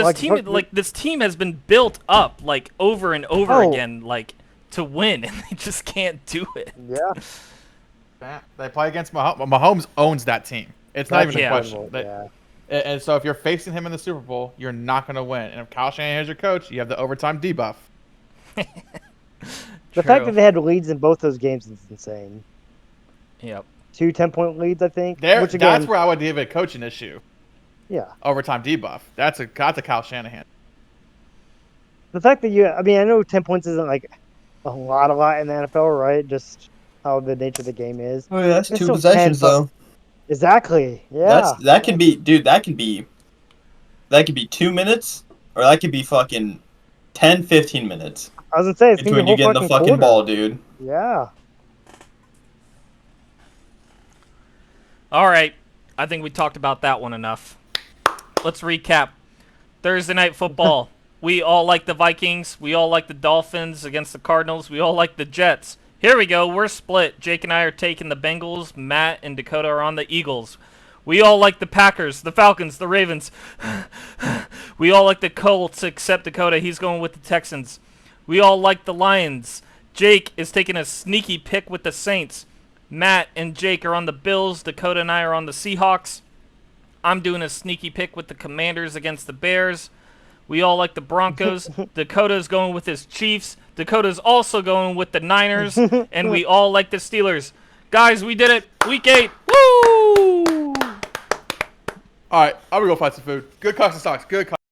this team has been built up like over and over Oh. again, like to win, and they just can't do it. Yeah, They play against Mahomes. Mahomes owns that team. It's not that's even a Yeah. question. incredible, They- yeah. And so if you're facing him in the Super Bowl, you're not going to win. And if Kyle Shanahan is your coach, you have the overtime debuff. The fact that they had leads in both those games is insane. Yep. 2 10-point leads, I think. There, Which again, that's where I would give it a coaching issue. yeah. Overtime debuff. That's a Kyle Shanahan. The fact that I mean, I know 10 points isn't like a lot in the NFL, right? Just how the nature of the game is. Oh, yeah, that's It's 2 still possessions 10, but- though. Exactly. Yeah. That can be, dude. That could be 2 minutes, or that could be fucking 10, 15 minutes I was gonna say it's gonna between be a you whole getting the fucking fucking quarter. ball, dude. Yeah. All right. I think we talked about that one enough. Let's recap. Thursday night football. We all like the Vikings. We all like the Dolphins against the Cardinals. We all like the Jets. Here we go. We're split. Jake and I are taking the Bengals. Matt and Dakota are on the Eagles. We all like the Packers, the Falcons, the Ravens. We all like the Colts except Dakota. He's going with the Texans. We all like the Lions. Jake is taking a sneaky pick with the Saints. Matt and Jake are on the Bills. Dakota and I are on the Seahawks. I'm doing a sneaky pick with the Commanders against the Bears. We all like the Broncos. Dakota's going with his Chiefs. Dakota's also going with the Niners. And we all like the Steelers. Guys, we did it. Week 8. Woo! All right, I'm gonna go find some food. Good Cocks and Stocks. Good.